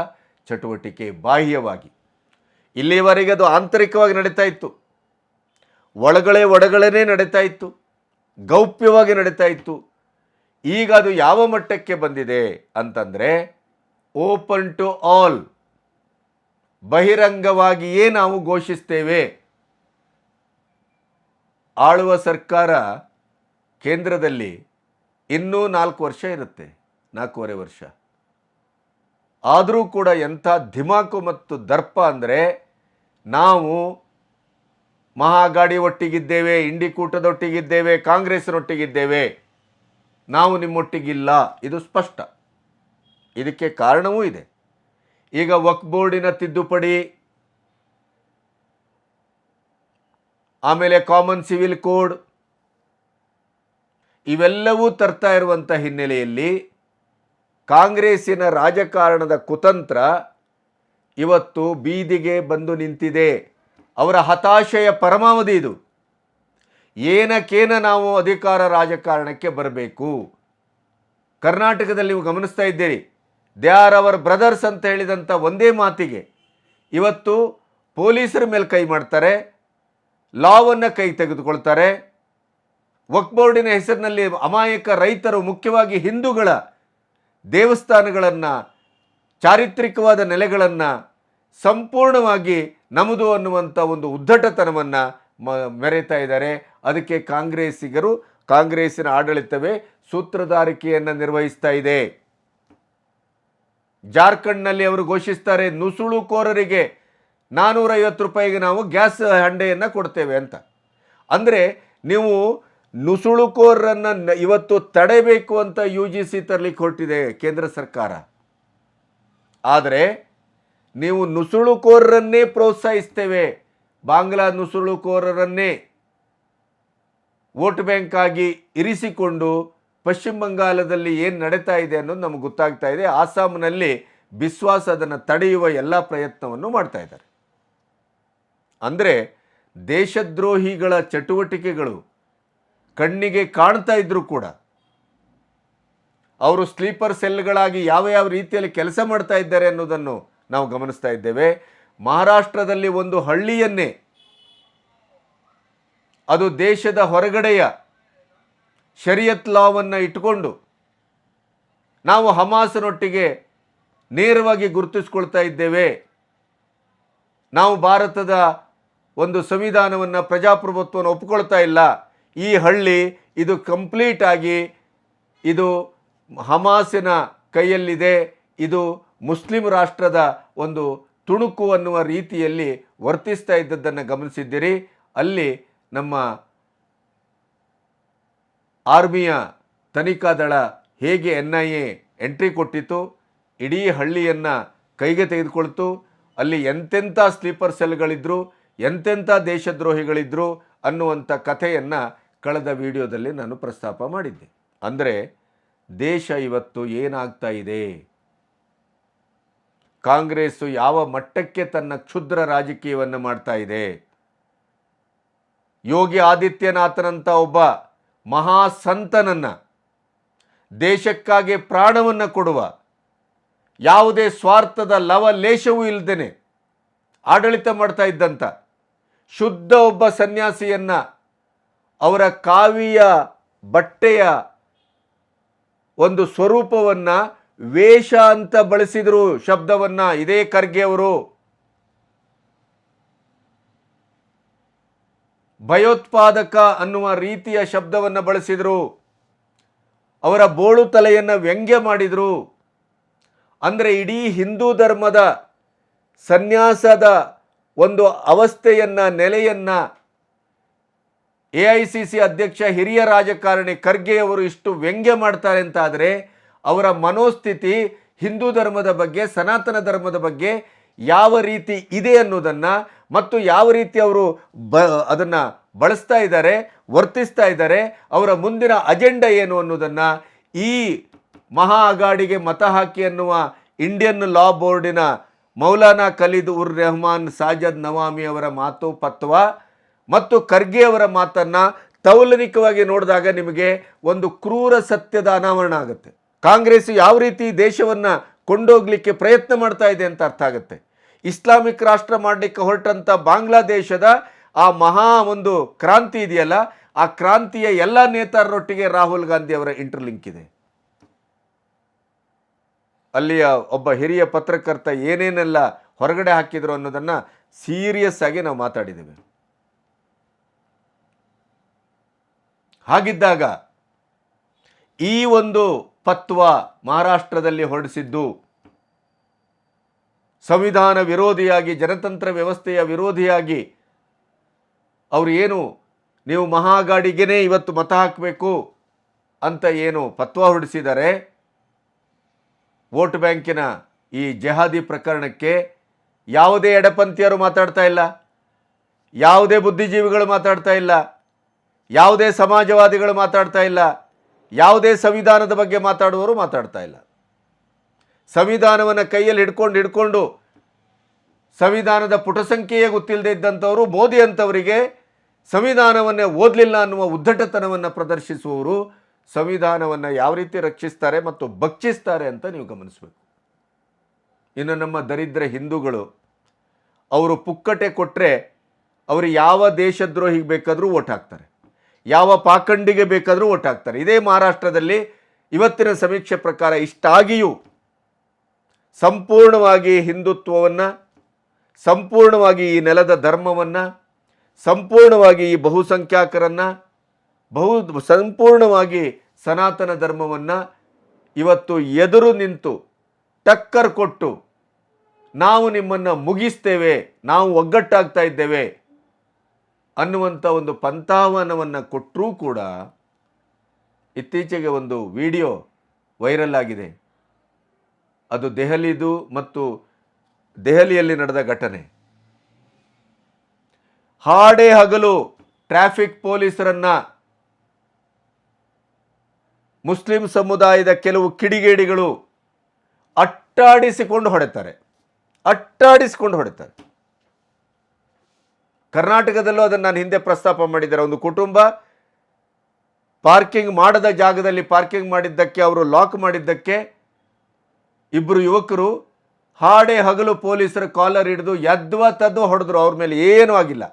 ಚಟುವಟಿಕೆ. ಬಾಹ್ಯವಾಗಿ ಇಲ್ಲಿವರೆಗೆ ಅದು ಆಂತರಿಕವಾಗಿ ನಡೀತಾ ಇತ್ತು, ಒಳಗಡೆ ನಡೀತಾ ಇತ್ತು, ಗೌಪ್ಯವಾಗಿ ನಡೀತಾ ಇತ್ತು. ಈಗ ಅದು ಯಾವ ಮಟ್ಟಕ್ಕೆ ಬಂದಿದೆ ಅಂತಂದರೆ, ಓಪನ್ ಟು ಆಲ್, ಬಹಿರಂಗವಾಗಿಯೇ ನಾವು ಘೋಷಿಸ್ತೇವೆ. ಆಳುವ ಸರ್ಕಾರ ಕೇಂದ್ರದಲ್ಲಿ ಇನ್ನೂ 4 ವರ್ಷ ಇರುತ್ತೆ, 4.5 ವರ್ಷ. ಆದರೂ ಕೂಡ ಎಂಥ ಧಿಮಾಕು ಮತ್ತು ದರ್ಪ ಅಂದರೆ, ನಾವು ಮಹಾಗಾಡಿ ಒಟ್ಟಿಗಿದ್ದೇವೆ, ಇಂಡಿ ಕೂಟದೊಟ್ಟಿಗಿದ್ದೇವೆ, ಕಾಂಗ್ರೆಸ್ನೊಟ್ಟಿಗಿದ್ದೇವೆ, ನಾವು ನಿಮ್ಮೊಟ್ಟಿಗಿಲ್ಲ. ಇದು ಸ್ಪಷ್ಟ. ಇದಕ್ಕೆ ಕಾರಣವೂ ಇದೆ. ಈಗ ವಕ್ಫ್ ಬೋರ್ಡಿನ ತಿದ್ದುಪಡಿ, ಆಮೇಲೆ ಕಾಮನ್ ಸಿವಿಲ್ ಕೋಡ್ ಇವೆಲ್ಲವೂ ತರ್ತಾ ಇರುವಂಥ ಹಿನ್ನೆಲೆಯಲ್ಲಿ ಕಾಂಗ್ರೆಸ್ಸಿನ ರಾಜಕಾರಣದ ಕುತಂತ್ರ ಇವತ್ತು ಬೀದಿಗೆ ಬಂದು ನಿಂತಿದೆ. ಅವರ ಹತಾಶೆಯ ಪರಮಾವಧಿ ಇದು. ಏನಕ್ಕೇನ ನಾವು ಅಧಿಕಾರ ರಾಜಕಾರಣಕ್ಕೆ ಬರಬೇಕು? ಕರ್ನಾಟಕದಲ್ಲಿ ನೀವು ಗಮನಿಸ್ತಾ ಇದ್ದೀರಿ, ದೇ ಆರ್ ಅವರ್ ಬ್ರದರ್ಸ್ ಅಂತ ಹೇಳಿದಂಥ ಒಂದೇ ಮಾತಿಗೆ ಇವತ್ತು ಪೊಲೀಸರ ಮೇಲೆ ಕೈ ಮಾಡ್ತಾರೆ, ಲಾವನ್ನು ಕೈ ತೆಗೆದುಕೊಳ್ತಾರೆ. ವಕ್ಫ್ ಬೋರ್ಡಿನ ಹೆಸರಿನಲ್ಲಿ ಅಮಾಯಕ ರೈತರು, ಮುಖ್ಯವಾಗಿ ಹಿಂದೂಗಳ ದೇವಸ್ಥಾನಗಳನ್ನು, ಚಾರಿತ್ರಿಕವಾದ ನೆಲೆಗಳನ್ನು ಸಂಪೂರ್ಣವಾಗಿ ನಮ್ಮದು ಅನ್ನುವಂಥ ಒಂದು ಉದ್ದಟತನವನ್ನು ಮೆರೆತಾ ಇದ್ದಾರೆ. ಅದಕ್ಕೆ ಕಾಂಗ್ರೆಸ್ಸಿನ ಆಡಳಿತವೇ ಸೂತ್ರಧಾರಿಕೆಯನ್ನು ನಿರ್ವಹಿಸ್ತಾ ಇದೆ. ಜಾರ್ಖಂಡ್ನಲ್ಲಿ ಅವರು ಘೋಷಿಸ್ತಾರೆ, ನುಸುಳುಕೋರರಿಗೆ 450 ರೂಪಾಯಿಗೆ ನಾವು ಗ್ಯಾಸ್ ಹಂಡೆಯನ್ನು ಕೊಡ್ತೇವೆ ಅಂತ. ಅಂದರೆ ನೀವು ನುಸುಳುಕೋರರನ್ನು ಇವತ್ತು ತಡೆಯಬೇಕು ಅಂತ UGC ತರಲಿಕ್ಕೆ ಹೊರಟಿದೆ ಕೇಂದ್ರ ಸರ್ಕಾರ. ಆದರೆ ನೀವು ನುಸುಳುಕೋರರನ್ನೇ ಪ್ರೋತ್ಸಾಹಿಸ್ತೇವೆ, ಬಾಂಗ್ಲಾ ನುಸುಳುಕೋರರನ್ನೇ ವೋಟ್ ಬ್ಯಾಂಕ್ ಆಗಿ ಇರಿಸಿಕೊಂಡು ಪಶ್ಚಿಮ ಬಂಗಾಳದಲ್ಲಿ ಏನು ನಡೀತಾ ಇದೆ ಅನ್ನೋದು ನಮಗೆ ಗೊತ್ತಾಗ್ತಾ ಇದೆ. ಆಸಾಂನಲ್ಲಿ ಬಿಸ್ವಾಸ್ ಅದನ್ನು ತಡೆಯುವ ಎಲ್ಲ ಪ್ರಯತ್ನವನ್ನು ಮಾಡ್ತಾ ಇದ್ದಾರೆ. ಅಂದರೆ ದೇಶದ್ರೋಹಿಗಳ ಚಟುವಟಿಕೆಗಳು ಕಣ್ಣಿಗೆ ಕಾಣ್ತಾ ಇದ್ರೂ ಕೂಡ ಅವರು ಸ್ಲೀಪರ್ ಸೆಲ್ಗಳಾಗಿ ಯಾವ ರೀತಿಯಲ್ಲಿ ಕೆಲಸ ಮಾಡ್ತಾ ಇದ್ದಾರೆ ಅನ್ನೋದನ್ನು ನಾವು ಗಮನಿಸ್ತಾ ಇದ್ದೇವೆ. ಮಹಾರಾಷ್ಟ್ರದಲ್ಲಿ ಒಂದು ಹಳ್ಳಿಯನ್ನೇ, ಅದು ದೇಶದ ಹೊರಗಡೆಯ ಶರಿಯತ್ ಲಾವನ್ನು ಇಟ್ಟುಕೊಂಡು ನಾವು ಹಮಾಸನೊಟ್ಟಿಗೆ ನೇರವಾಗಿ ಗುರುತಿಸ್ಕೊಳ್ತಾ ಇದ್ದೇವೆ. ನಾವು ಭಾರತದ ಒಂದು ಸಂವಿಧಾನವನ್ನು, ಪ್ರಜಾಪ್ರಭುತ್ವವನ್ನು ಒಪ್ಪಿಕೊಳ್ತಾ ಇಲ್ಲ. ಈ ಹಳ್ಳಿ ಇದು ಕಂಪ್ಲೀಟ್ ಆಗಿ ಇದು ಹಮಾಸಿನ ಕೈಯಲ್ಲಿದೆ, ಇದು ಮುಸ್ಲಿಂ ರಾಷ್ಟ್ರದ ಒಂದು ತುಣುಕು ಅನ್ನುವ ರೀತಿಯಲ್ಲಿ ವರ್ತಿಸ್ತಾ ಇದ್ದದ್ದನ್ನು ಗಮನಿಸಿದ್ದೀರಿ. ಅಲ್ಲಿ ನಮ್ಮ ಆರ್ಮಿಯ ತನಿಖಾ ದಳ ಹೇಗೆ NIA ಎಂಟ್ರಿ ಕೊಟ್ಟಿತು, ಇಡೀ ಹಳ್ಳಿಯನ್ನು ಕೈಗೆ ತೆಗೆದುಕೊಳ್ತು. ಅಲ್ಲಿ ಎಂತೆಂಥ ಸ್ಲೀಪರ್ ಸೆಲ್ಗಳಿದ್ರು, ಎಂತೆಂಥ ದೇಶದ್ರೋಹಿಗಳಿದ್ರು ಅನ್ನುವಂಥ ಕಥೆಯನ್ನು ಕಳೆದ ವಿಡಿಯೋದಲ್ಲಿ ನಾನು ಪ್ರಸ್ತಾಪ ಮಾಡಿದ್ದೆ. ಅಂದರೆ ದೇಶ ಇವತ್ತು ಏನಾಗ್ತಾ ಇದೆ, ಕಾಂಗ್ರೆಸ್ಸು ಯಾವ ಮಟ್ಟಕ್ಕೆ ತನ್ನ ಕ್ಷುದ್ರ ರಾಜಕೀಯವನ್ನು ಮಾಡ್ತಾ ಇದೆ. ಯೋಗಿ ಆದಿತ್ಯನಾಥನಂಥ ಒಬ್ಬ ಮಹಾಸಂತನನ್ನು, ದೇಶಕ್ಕಾಗಿ ಪ್ರಾಣವನ್ನು ಕೊಡುವ, ಯಾವುದೇ ಸ್ವಾರ್ಥದ ಲವಲೇಶವೂ ಇಲ್ಲದೇನೆ ಆಡಳಿತ ಮಾಡ್ತಾ ಇದ್ದಂಥ ಶುದ್ಧ ಒಬ್ಬ ಸನ್ಯಾಸಿಯನ್ನು ಅವರ ಕಾವಿಯ ಬಟ್ಟೆಯ ಒಂದು ಸ್ವರೂಪವನ್ನು ವೇಷ ಅಂತ ಬಳಸಿದರು ಶಬ್ದವನ್ನು. ಇದೇ ಖರ್ಗೆ ಅವರು ಭಯೋತ್ಪಾದಕ ಅನ್ನುವ ರೀತಿಯ ಶಬ್ದವನ್ನು ಬಳಸಿದರು. ಅವರ ಬೋಳು ತಲೆಯನ್ನು ವ್ಯಂಗ್ಯ ಮಾಡಿದರು. ಅಂದರೆ ಇಡೀ ಹಿಂದೂ ಧರ್ಮದ ಸನ್ಯಾಸದ ಒಂದು ಅವಸ್ಥೆಯನ್ನು, ನೆಲೆಯನ್ನು AICC ಅಧ್ಯಕ್ಷ, ಹಿರಿಯ ರಾಜಕಾರಣಿ ಖರ್ಗೆ ಅವರು ಇಷ್ಟು ವ್ಯಂಗ್ಯ ಮಾಡ್ತಾರೆ ಅಂತ ಆದರೆ ಅವರ ಮನೋಸ್ಥಿತಿ ಹಿಂದೂ ಧರ್ಮದ ಬಗ್ಗೆ, ಸನಾತನ ಧರ್ಮದ ಬಗ್ಗೆ ಯಾವ ರೀತಿ ಇದೆ ಅನ್ನೋದನ್ನು ಮತ್ತು ಯಾವ ರೀತಿ ಅವರು ಅದನ್ನು ಬಳಸ್ತಾ ಇದ್ದಾರೆ, ವರ್ತಿಸ್ತಾ ಇದ್ದಾರೆ, ಅವರ ಮುಂದಿನ ಅಜೆಂಡಾ ಏನು ಅನ್ನೋದನ್ನು ಈ ಮಹಾ ಅಗಾಡಿಗೆ ಮತ ಹಾಕಿ ಅನ್ನುವ ಇಂಡಿಯನ್ ಲಾ ಬೋರ್ಡಿನ ಮೌಲಾನಾ ಖಲೀದ್ ಉರ್ ರೆಹಮಾನ್ ಸಾಜದ್ ನವಾಮಿ ಅವರ ಮಾತು ಪತ್ವ ಮತ್ತು ಖರ್ಗೆ ಅವರ ಮಾತನ್ನು ತೌಲನಿಕವಾಗಿ ನೋಡಿದಾಗ ನಿಮಗೆ ಒಂದು ಕ್ರೂರ ಸತ್ಯದ ಅನಾವರಣ ಆಗುತ್ತೆ. ಕಾಂಗ್ರೆಸ್ ಯಾವ ರೀತಿ ದೇಶವನ್ನು ಕೊಂಡೋಗ್ಲಿಕ್ಕೆ ಪ್ರಯತ್ನ ಮಾಡ್ತಾ ಇದೆ ಅಂತ ಅರ್ಥ ಆಗುತ್ತೆ. ಇಸ್ಲಾಮಿಕ್ ರಾಷ್ಟ್ರ ಮಾಡಲಿಕ್ಕೆ ಹೊರಟಂಥ ಬಾಂಗ್ಲಾದೇಶದ ಆ ಮಹಾ ಒಂದು ಕ್ರಾಂತಿ ಇದೆಯಲ್ಲ, ಆ ಕ್ರಾಂತಿಯ ಎಲ್ಲ ನೇತಾರರೊಟ್ಟಿಗೆ ರಾಹುಲ್ ಗಾಂಧಿ ಅವರ ಇಂಟರ್ಲಿಂಕ್ ಇದೆ. ಅಲ್ಲಿಯ ಒಬ್ಬ ಹಿರಿಯ ಪತ್ರಕರ್ತ ಏನೇನೆಲ್ಲ ಹೊರಗಡೆ ಹಾಕಿದ್ರು ಅನ್ನೋದನ್ನು ಸೀರಿಯಸ್ ಆಗಿ ನಾವು ಮಾತಾಡಿದ್ದೇವೆ. ಹಾಗಿದ್ದಾಗ ಈ ಒಂದು ಪತ್ವ ಮಹಾರಾಷ್ಟ್ರದಲ್ಲಿ ಹೊರಡಿಸಿದ್ದು ಸಂವಿಧಾನ ವಿರೋಧಿಯಾಗಿ, ಜನತಂತ್ರ ವ್ಯವಸ್ಥೆಯ ವಿರೋಧಿಯಾಗಿ ಅವರು ಏನು ನೀವು ಮಹಾಗಾಡಿಗೆನೇ ಇವತ್ತು ಮತ ಹಾಕಬೇಕು ಅಂತ ಏನು ಪತ್ವ ಹೊರಡಿಸಿದ್ದಾರೆ, ವೋಟ್ ಬ್ಯಾಂಕಿನ ಈ ಜೆಹಾದಿ ಪ್ರಕರಣಕ್ಕೆ ಯಾವುದೇ ಎಡಪಂಥೀಯರು ಮಾತಾಡ್ತಾ ಇಲ್ಲ, ಯಾವುದೇ ಬುದ್ಧಿಜೀವಿಗಳು ಮಾತಾಡ್ತಾ ಇಲ್ಲ, ಯಾವುದೇ ಸಮಾಜವಾದಿಗಳು ಮಾತಾಡ್ತಾ ಇಲ್ಲ, ಯಾವುದೇ ಸಂವಿಧಾನದ ಬಗ್ಗೆ ಮಾತಾಡುವವರು ಮಾತಾಡ್ತಾ ಇಲ್ಲ. ಸಂವಿಧಾನವನ್ನು ಕೈಯಲ್ಲಿ ಹಿಡ್ಕೊಂಡು ಸಂವಿಧಾನದ ಪುಟ ಸಂಖ್ಯೆಯೇ ಗೊತ್ತಿಲ್ಲದೆ ಇದ್ದಂಥವರು ಮೋದಿ ಅಂಥವರಿಗೆ ಸಂವಿಧಾನವನ್ನೇ ಓದಲಿಲ್ಲ ಅನ್ನುವ ಉದ್ದಟತನವನ್ನು ಪ್ರದರ್ಶಿಸುವವರು ಸಂವಿಧಾನವನ್ನು ಯಾವ ರೀತಿ ರಕ್ಷಿಸ್ತಾರೆ ಮತ್ತು ಭಕ್ಷಿಸ್ತಾರೆ ಅಂತ ನೀವು ಗಮನಿಸಬೇಕು. ಇನ್ನು ನಮ್ಮ ದರಿದ್ರ ಹಿಂದೂಗಳು, ಅವರು ಪುಕ್ಕಟೆ ಕೊಟ್ಟರೆ ಅವರು ಯಾವ ದೇಶದ್ರೋಹಿಗೆ ಬೇಕಾದರೂ ಓಟ್ ಹಾಕ್ತಾರೆ, ಯಾವ ಪಾಖಂಡಿಗೆ ಬೇಕಾದರೂ ಓಟ್ ಹಾಕ್ತಾರೆ. ಇದೇ ಮಹಾರಾಷ್ಟ್ರದಲ್ಲಿ ಇವತ್ತಿನ ಸಮೀಕ್ಷೆ ಪ್ರಕಾರ ಇಷ್ಟಾಗಿಯೂ ಸಂಪೂರ್ಣವಾಗಿ ಹಿಂದುತ್ವವನ್ನು, ಸಂಪೂರ್ಣವಾಗಿ ಈ ನೆಲದ ಧರ್ಮವನ್ನು, ಸಂಪೂರ್ಣವಾಗಿ ಈ ಬಹುಸಂಖ್ಯಾತರನ್ನು, ಸಂಪೂರ್ಣವಾಗಿ ಸನಾತನ ಧರ್ಮವನ್ನು ಇವತ್ತು ಎದುರು ನಿಂತು ಟಕ್ಕರ್ ಕೊಟ್ಟು ನಾವು ನಿಮ್ಮನ್ನು ಮುಗಿಸ್ತೇವೆ, ನಾವು ಒಗ್ಗಟ್ಟಾಗ್ತಾ ಇದ್ದೇವೆ ಅನ್ನುವಂಥ ಒಂದು ಪಂಥಾಹ್ವಾನವನ್ನು ಕೊಟ್ಟರೂ ಕೂಡ ಇತ್ತೀಚೆಗೆ ಒಂದು ವಿಡಿಯೋ ವೈರಲ್ ಆಗಿದೆ. ಅದು ದೆಹಲಿದು ಮತ್ತು ದೆಹಲಿಯಲ್ಲಿ ನಡೆದ ಘಟನೆ. ಹಾಡೇ ಹಗಲು ಟ್ರಾಫಿಕ್ ಪೊಲೀಸರನ್ನು ಮುಸ್ಲಿಂ ಸಮುದಾಯದ ಕೆಲವು ಕಿಡಿಗೇಡಿಗಳು ಅಟ್ಟಾಡಿಸಿಕೊಂಡು ಹೊಡೆತಾರೆ. ಕರ್ನಾಟಕದಲ್ಲೂ ಅದನ್ನು ನಾನು ಹಿಂದೆ ಪ್ರಸ್ತಾಪ ಮಾಡಿದ್ದಾರೆ. ಒಂದು ಕುಟುಂಬ ಪಾರ್ಕಿಂಗ್ ಮಾಡದ ಜಾಗದಲ್ಲಿ ಪಾರ್ಕಿಂಗ್ ಮಾಡಿದ್ದಕ್ಕೆ, ಅವರು ಲಾಕ್ ಮಾಡಿದ್ದಕ್ಕೆ ಇಬ್ಬರು ಯುವಕರು ಹಾಡೇ ಹಗಲು ಪೊಲೀಸರ ಕಾಲರ್ ಹಿಡಿದು ಯದ್ವಾ ತದ್ವಾ ಹೊಡೆದ್ರು. ಅವ್ರ ಮೇಲೆ ಏನೂ ಆಗಿಲ್ಲ.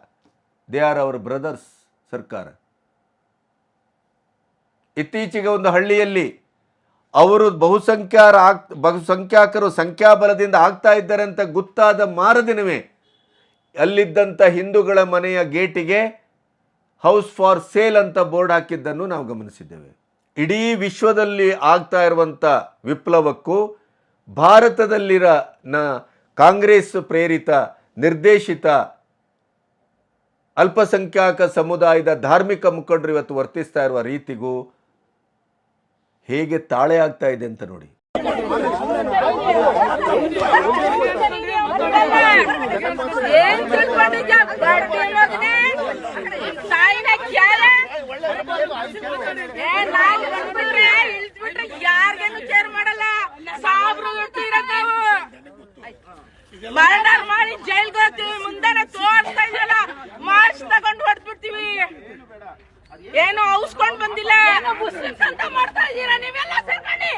They are hour brothers. ಸರ್ಕಾರ ಇತ್ತೀಚೆಗೆ ಒಂದು ಹಳ್ಳಿಯಲ್ಲಿ ಅವರು ಬಹುಸಂಖ್ಯಾತರು ಸಂಖ್ಯಾಬಲದಿಂದ ಆಗ್ತಾ ಇದ್ದಾರೆ ಅಂತ ಗೊತ್ತಾದ ಮಾರದಿನವೇ ಅಲ್ಲಿದ್ದಂಥ ಹಿಂದೂಗಳ ಮನೆಯ ಗೇಟಿಗೆ ಹೌಸ್ ಫಾರ್ ಸೇಲ್ ಅಂತ ಬೋರ್ಡ್ ಹಾಕಿದ್ದನ್ನು ನಾವು ಗಮನಿಸಿದ್ದೇವೆ. ಇಡೀ ವಿಶ್ವದಲ್ಲಿ ಆಗ್ತಾ ಇರುವಂಥ ವಿಪ್ಲವಕ್ಕೂ ಭಾರತದಲ್ಲಿರ ಕಾಂಗ್ರೆಸ್ ಪ್ರೇರಿತ ನಿರ್ದೇಶಿತ ಅಲ್ಪಸಂಖ್ಯಾತ ಸಮುದಾಯದ ಧಾರ್ಮಿಕ ಮುಖಂಡರು ಇವತ್ತು ವರ್ತಿಸ್ತಾ ಇರುವ ರೀತಿಗೂ ಹೇಗೆ ತಾಳೆ ಆಗ್ತಾ ಇದೆ ಅಂತ ನೋಡಿ. ಮರ್ಡರ್ ಮಾಡಿ ಜೈಲ್ಗೆ ಹೋಗ್ತೀವಿ, ಮುಂದೆನೆ ತೋರಿಸ್ತಾ ಇದೆಯಲ್ಲ, ಮಾರ್ಕ್ಸ್ ತಗೊಂಡು ಹೊಡೆದ್ಬಿಡ್ತೀವಿ. ಏನು ಔಸ್ಕೊಂಡ್ ಬಂದಿಲ್ಲ. ಮುಸ್ಲಿಮ್ಸ್ ಅಂತ ಮಾಡ್ತಾ ಇದ್ದೀರಾ ನೀವೆಲ್ಲ ಸೇರ್ಕೊಂಡು.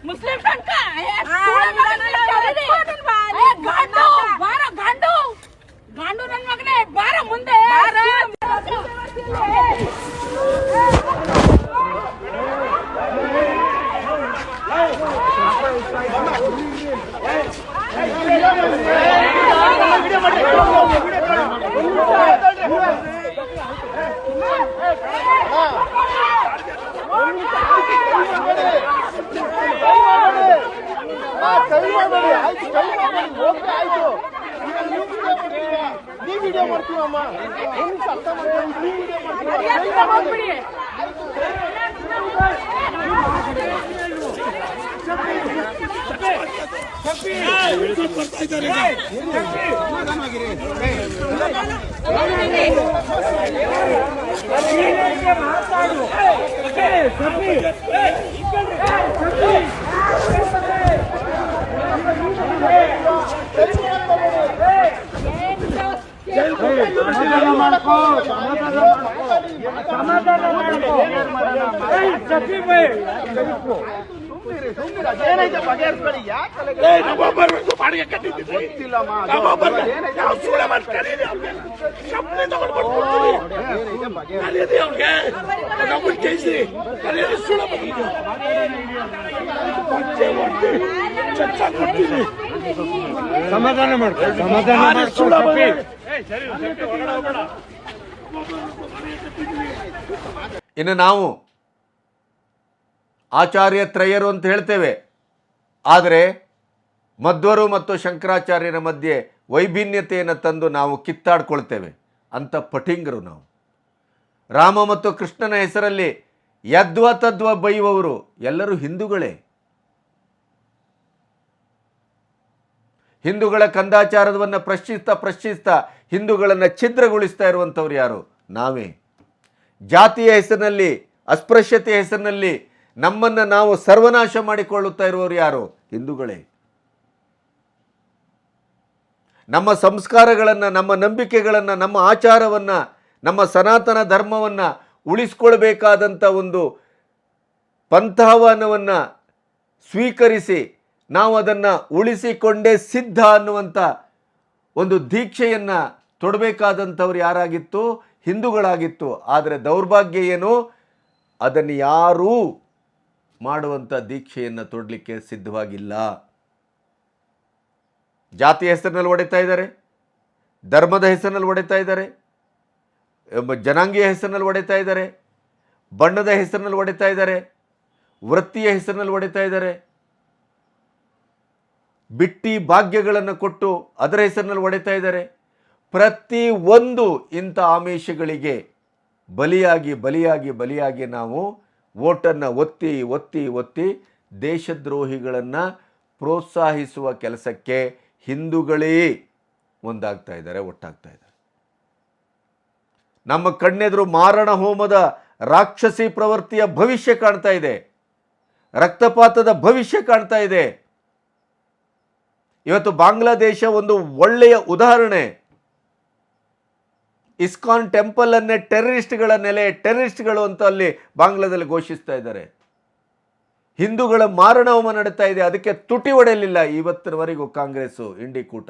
ಮುಸ್ಲಿಂ ತನಕ ಗಂಡು ನನ್ನ ಮಗನೇ ಬಾರ ಮುಂದೆ. ವಿಡಿಯೋ ಮಾಡ್ತೀವಮ್ಮ. ಬಾಡಿಗೆ ಕಟ್ಟಿದ್ದೀವಿ. ಸಮಾಧಾನ ಮಾಡ್ಕೊ, ಸಮಾಧಾನ ಇನ್ನು ನಾವು ಆಚಾರ್ಯ ತ್ರಯರು ಅಂತ ಹೇಳ್ತೇವೆ, ಆದರೆ ಮಧ್ವರು ಮತ್ತು ಶಂಕರಾಚಾರ್ಯರ ಮಧ್ಯೆ ವೈಭಿನ್ಯತೆಯನ್ನು ತಂದು ನಾವು ಕಿತ್ತಾಡ್ಕೊಳ್ತೇವೆ ಅಂತ ಪಠಿಂಗರು ನಾವು. ರಾಮ ಮತ್ತು ಕೃಷ್ಣನ ಹೆಸರಲ್ಲಿ ಯದ್ವ ತದ್ವ ಬೈಯುವವರು ಎಲ್ಲರೂ ಹಿಂದೂಗಳೇ. ಹಿಂದೂಗಳ ಕಂದಾಚಾರವನ್ನು ಪ್ರಶ್ನಿಸ್ತಾ ಹಿಂದೂಗಳನ್ನು ಛಿದ್ರಗೊಳಿಸ್ತಾ ಇರುವಂಥವ್ರು ಯಾರು? ನಾವೇ. ಜಾತಿಯ ಹೆಸರಿನಲ್ಲಿ, ಅಸ್ಪೃಶ್ಯತೆಯ ಹೆಸರಿನಲ್ಲಿ ನಮ್ಮನ್ನು ನಾವು ಸರ್ವನಾಶ ಮಾಡಿಕೊಳ್ಳುತ್ತಾ ಇರುವವರು ಯಾರು? ಹಿಂದೂಗಳೇ. ನಮ್ಮ ಸಂಸ್ಕಾರಗಳನ್ನು, ನಮ್ಮ ನಂಬಿಕೆಗಳನ್ನು, ನಮ್ಮ ಆಚಾರವನ್ನು, ನಮ್ಮ ಸನಾತನ ಧರ್ಮವನ್ನು ಉಳಿಸ್ಕೊಳ್ಬೇಕಾದಂಥ ಒಂದು ಪಂಥಾವನವನ್ನು ಸ್ವೀಕರಿಸಿ ನಾವು ಅದನ್ನು ಉಳಿಸಿಕೊಂಡೇ ಸಿದ್ಧ ಅನ್ನುವಂಥ ಒಂದು ದೀಕ್ಷೆಯನ್ನು ತೊಡಬೇಕಾದಂಥವ್ರು ಯಾರಾಗಿತ್ತು? ಹಿಂದೂಗಳಾಗಿತ್ತು. ಆದರೆ ದೌರ್ಭಾಗ್ಯ ಏನು, ಅದನ್ನು ಯಾರೂ ಮಾಡುವಂಥ ದೀಕ್ಷೆಯನ್ನು ತೊಡಲಿಕ್ಕೆ ಸಿದ್ಧವಾಗಿಲ್ಲ. ಜಾತಿಯ ಹೆಸರಿನಲ್ಲಿ ಹೊಡಿತಾ ಇದ್ದಾರೆ, ಧರ್ಮದ ಹೆಸರಿನಲ್ಲಿ ಹೊಡಿತಾ ಇದ್ದಾರೆ, ಜನಾಂಗೀಯ ಹೆಸರಿನಲ್ಲಿ ಹೊಡಿತಾ ಇದ್ದಾರೆ, ಬಣ್ಣದ ಹೆಸರಿನಲ್ಲಿ ಹೊಡಿತಾ ಇದ್ದಾರೆ, ವೃತ್ತಿಯ ಹೆಸರಿನಲ್ಲಿ ಹೊಡಿತಾ ಇದ್ದಾರೆ, ಬಿಟ್ಟಿ ಭಾಗ್ಯಗಳನ್ನು ಕೊಟ್ಟು ಅದರ ಹೆಸರಿನಲ್ಲಿ ಹೊಡಿತಾ ಇದ್ದಾರೆ. ಪ್ರತಿ ಒಂದು ಇಂಥ ಆಮಿಷಗಳಿಗೆ ಬಲಿಯಾಗಿ ಬಲಿಯಾಗಿ ಬಲಿಯಾಗಿ ನಾವು ವೋಟನ್ನು ಒತ್ತಿ ಒತ್ತಿ ಒತ್ತಿ ದೇಶದ್ರೋಹಿಗಳನ್ನು ಪ್ರೋತ್ಸಾಹಿಸುವ ಕೆಲಸಕ್ಕೆ ಹಿಂದೂಗಳೇ ಒಂದಾಗ್ತಾ ಇದ್ದಾರೆ, ಒಟ್ಟಾಗ್ತಾ ಇದ್ದಾರೆ. ನಮ್ಮ ಕಣ್ಣೆದುರು ಮಾರಣ ಹೋಮದ ರಾಕ್ಷಸಿ ಪ್ರವೃತ್ತಿಯ ಭವಿಷ್ಯ ಕಾಣ್ತಾ ಇದೆ, ರಕ್ತಪಾತದ ಭವಿಷ್ಯ ಕಾಣ್ತಾ ಇದೆ. ಇವತ್ತು ಬಾಂಗ್ಲಾದೇಶ ಒಂದು ಒಳ್ಳೆಯ ಉದಾಹರಣೆ. ಇಸ್ಕಾನ್ ಟೆಂಪಲ್ ಅನ್ನೇ ಟೆರರಿಸ್ಟ್ಗಳ ನೆಲೆ, ಟೆರರಿಸ್ಟ್ಗಳು ಅಂತ ಅಲ್ಲಿ ಬಾಂಗ್ಲಾದಲ್ಲಿ ಘೋಷಿಸ್ತಾ ಇದ್ದಾರೆ. ಹಿಂದೂಗಳ ಮಾರಣ ಹೋಮ ನಡೀತಾ ಇದೆ, ಅದಕ್ಕೆ ತುಟಿ ಹೊಡೆಯಲಿಲ್ಲ ಇವತ್ತಿನವರೆಗೂ ಕಾಂಗ್ರೆಸ್ಸು, ಇಂಡಿ ಕೂಟ.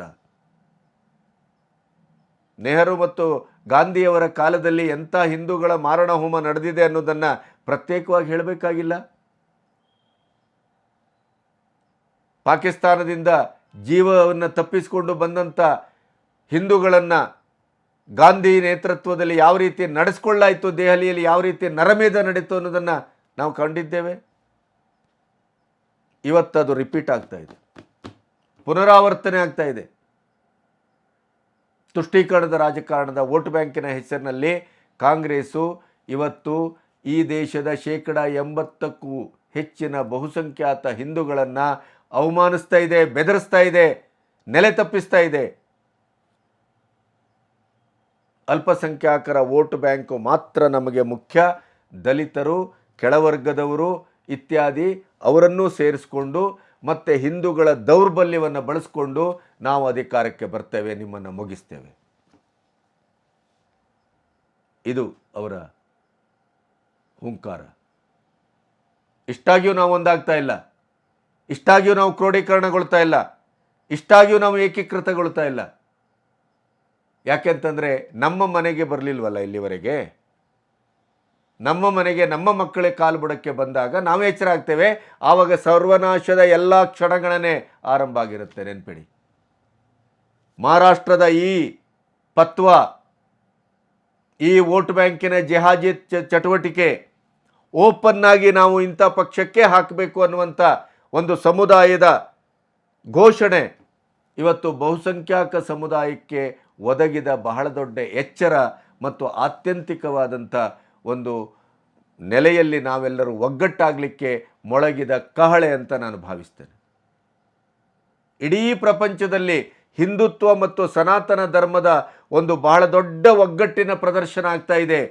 ನೆಹರು ಮತ್ತು ಗಾಂಧಿಯವರ ಕಾಲದಲ್ಲಿ ಎಂಥ ಹಿಂದೂಗಳ ಮಾರಣ ಹೋಮ ನಡೆದಿದೆ ಅನ್ನೋದನ್ನು ಪ್ರತ್ಯೇಕವಾಗಿ ಹೇಳಬೇಕಾಗಿಲ್ಲ. ಪಾಕಿಸ್ತಾನದಿಂದ ಜೀವವನ್ನು ತಪ್ಪಿಸಿಕೊಂಡು ಬಂದಂಥ ಹಿಂದೂಗಳನ್ನು ಗಾಂಧಿ ನೇತೃತ್ವದಲ್ಲಿ ಯಾವ ರೀತಿ ನಡೆಸ್ಕೊಳ್ಳಾಯಿತು, ದೆಹಲಿಯಲ್ಲಿ ಯಾವ ರೀತಿ ನರಮೇಧ ನಡೀತು ಅನ್ನೋದನ್ನು ನಾವು ಕಂಡಿದ್ದೇವೆ. ಇವತ್ತದು ರಿಪೀಟ್ ಆಗ್ತಾ ಇದೆ, ಪುನರಾವರ್ತನೆ ಆಗ್ತಾ ಇದೆ. ತುಷ್ಟೀಕರಣದ ರಾಜಕಾರಣದ ವೋಟ್ ಬ್ಯಾಂಕಿನ ಹೆಸರಿನಲ್ಲಿ ಕಾಂಗ್ರೆಸ್ಸು ಇವತ್ತು ಈ ದೇಶದ 80%ಕ್ಕೂ ಹೆಚ್ಚಿನ ಬಹುಸಂಖ್ಯಾತ ಹಿಂದೂಗಳನ್ನು ಅವಮಾನಿಸ್ತಾ ಇದೆ, ಬೆದರಿಸ್ತಾ ಇದೆ, ನೆಲೆ ತಪ್ಪಿಸ್ತಾ ಇದೆ. ಅಲ್ಪಸಂಖ್ಯಾತರ ವೋಟ್ ಬ್ಯಾಂಕು ಮಾತ್ರ ನಮಗೆ ಮುಖ್ಯ, ದಲಿತರು, ಕೆಳವರ್ಗದವರು ಇತ್ಯಾದಿ ಅವರನ್ನೂ ಸೇರಿಸ್ಕೊಂಡು ಮತ್ತು ಹಿಂದೂಗಳ ದೌರ್ಬಲ್ಯವನ್ನು ಬಳಸ್ಕೊಂಡು ನಾವು ಅಧಿಕಾರಕ್ಕೆ ಬರ್ತೇವೆ, ನಿಮ್ಮನ್ನು ಮುಗಿಸ್ತೇವೆ. ಇದು ಅವರ ಹುಂಕಾರ. ಇಷ್ಟಾಗಿಯೂ ನಾವು ಒಂದಾಗ್ತಾ ಇಲ್ಲ, ಇಷ್ಟಾಗಿಯೂ ನಾವು ಕ್ರೋಢೀಕರಣಗೊಳ್ತಾ ಇಲ್ಲ, ಇಷ್ಟಾಗಿಯೂ ನಾವು ಏಕೀಕೃತಗೊಳ್ತಾ ಇಲ್ಲ. ಯಾಕೆಂತಂದರೆ ನಮ್ಮ ಮನೆಗೆ ಬರಲಿಲ್ವಲ್ಲ ಇಲ್ಲಿವರೆಗೆ. ನಮ್ಮ ಮನೆಗೆ ನಮ್ಮ ಮಕ್ಕಳೇ ಕಾಲು ಬುಡಕ್ಕೆ ಬಂದಾಗ ನಾವು ಎಚ್ಚರ ಆಗ್ತೇವೆ. ಆವಾಗ ಸರ್ವನಾಶದ ಎಲ್ಲ ಕ್ಷಣಗಳನ್ನೇ ಆರಂಭ ಆಗಿರುತ್ತೆ. ನೆನ್ಪಿಡಿ, ಮಹಾರಾಷ್ಟ್ರದ ಈ ಪತ್ವಾ, ಈ ವೋಟ್ ಬ್ಯಾಂಕಿನ ಜಿಹಾದಿ ಚಟುವಟಿಕೆ ಓಪನ್ ಆಗಿ ನಾವು ಇಂಥ ಪಕ್ಷಕ್ಕೆ ಹಾಕಬೇಕು ಅನ್ನುವಂಥ ಒಂದು ಸಮುದಾಯದ ಘೋಷಣೆ ಇವತ್ತು ಬಹುಸಂಖ್ಯಾತ ಸಮುದಾಯಕ್ಕೆ ಒದಗಿದ ಬಹಳ ದೊಡ್ಡ ಎಚ್ಚರ ಮತ್ತು ಆತ್ಯಂತಿಕವಾದಂಥ ಒಂದು ನೆಲೆಯಲ್ಲಿ ನಾವೆಲ್ಲರೂ ಒಗ್ಗಟ್ಟಾಗಲಿಕ್ಕೆ ಮೊಳಗಿದ ಕಹಳೆ ಅಂತ ನಾನು ಭಾವಿಸ್ತೇನೆ. ಇಡೀ ಪ್ರಪಂಚದಲ್ಲಿ ಹಿಂದುತ್ವ ಮತ್ತು ಸನಾತನ ಧರ್ಮದ ಒಂದು ಬಹಳ ದೊಡ್ಡ ಒಗ್ಗಟ್ಟಿನ ಪ್ರದರ್ಶನ ಆಗ್ತಾ ಇದೆ.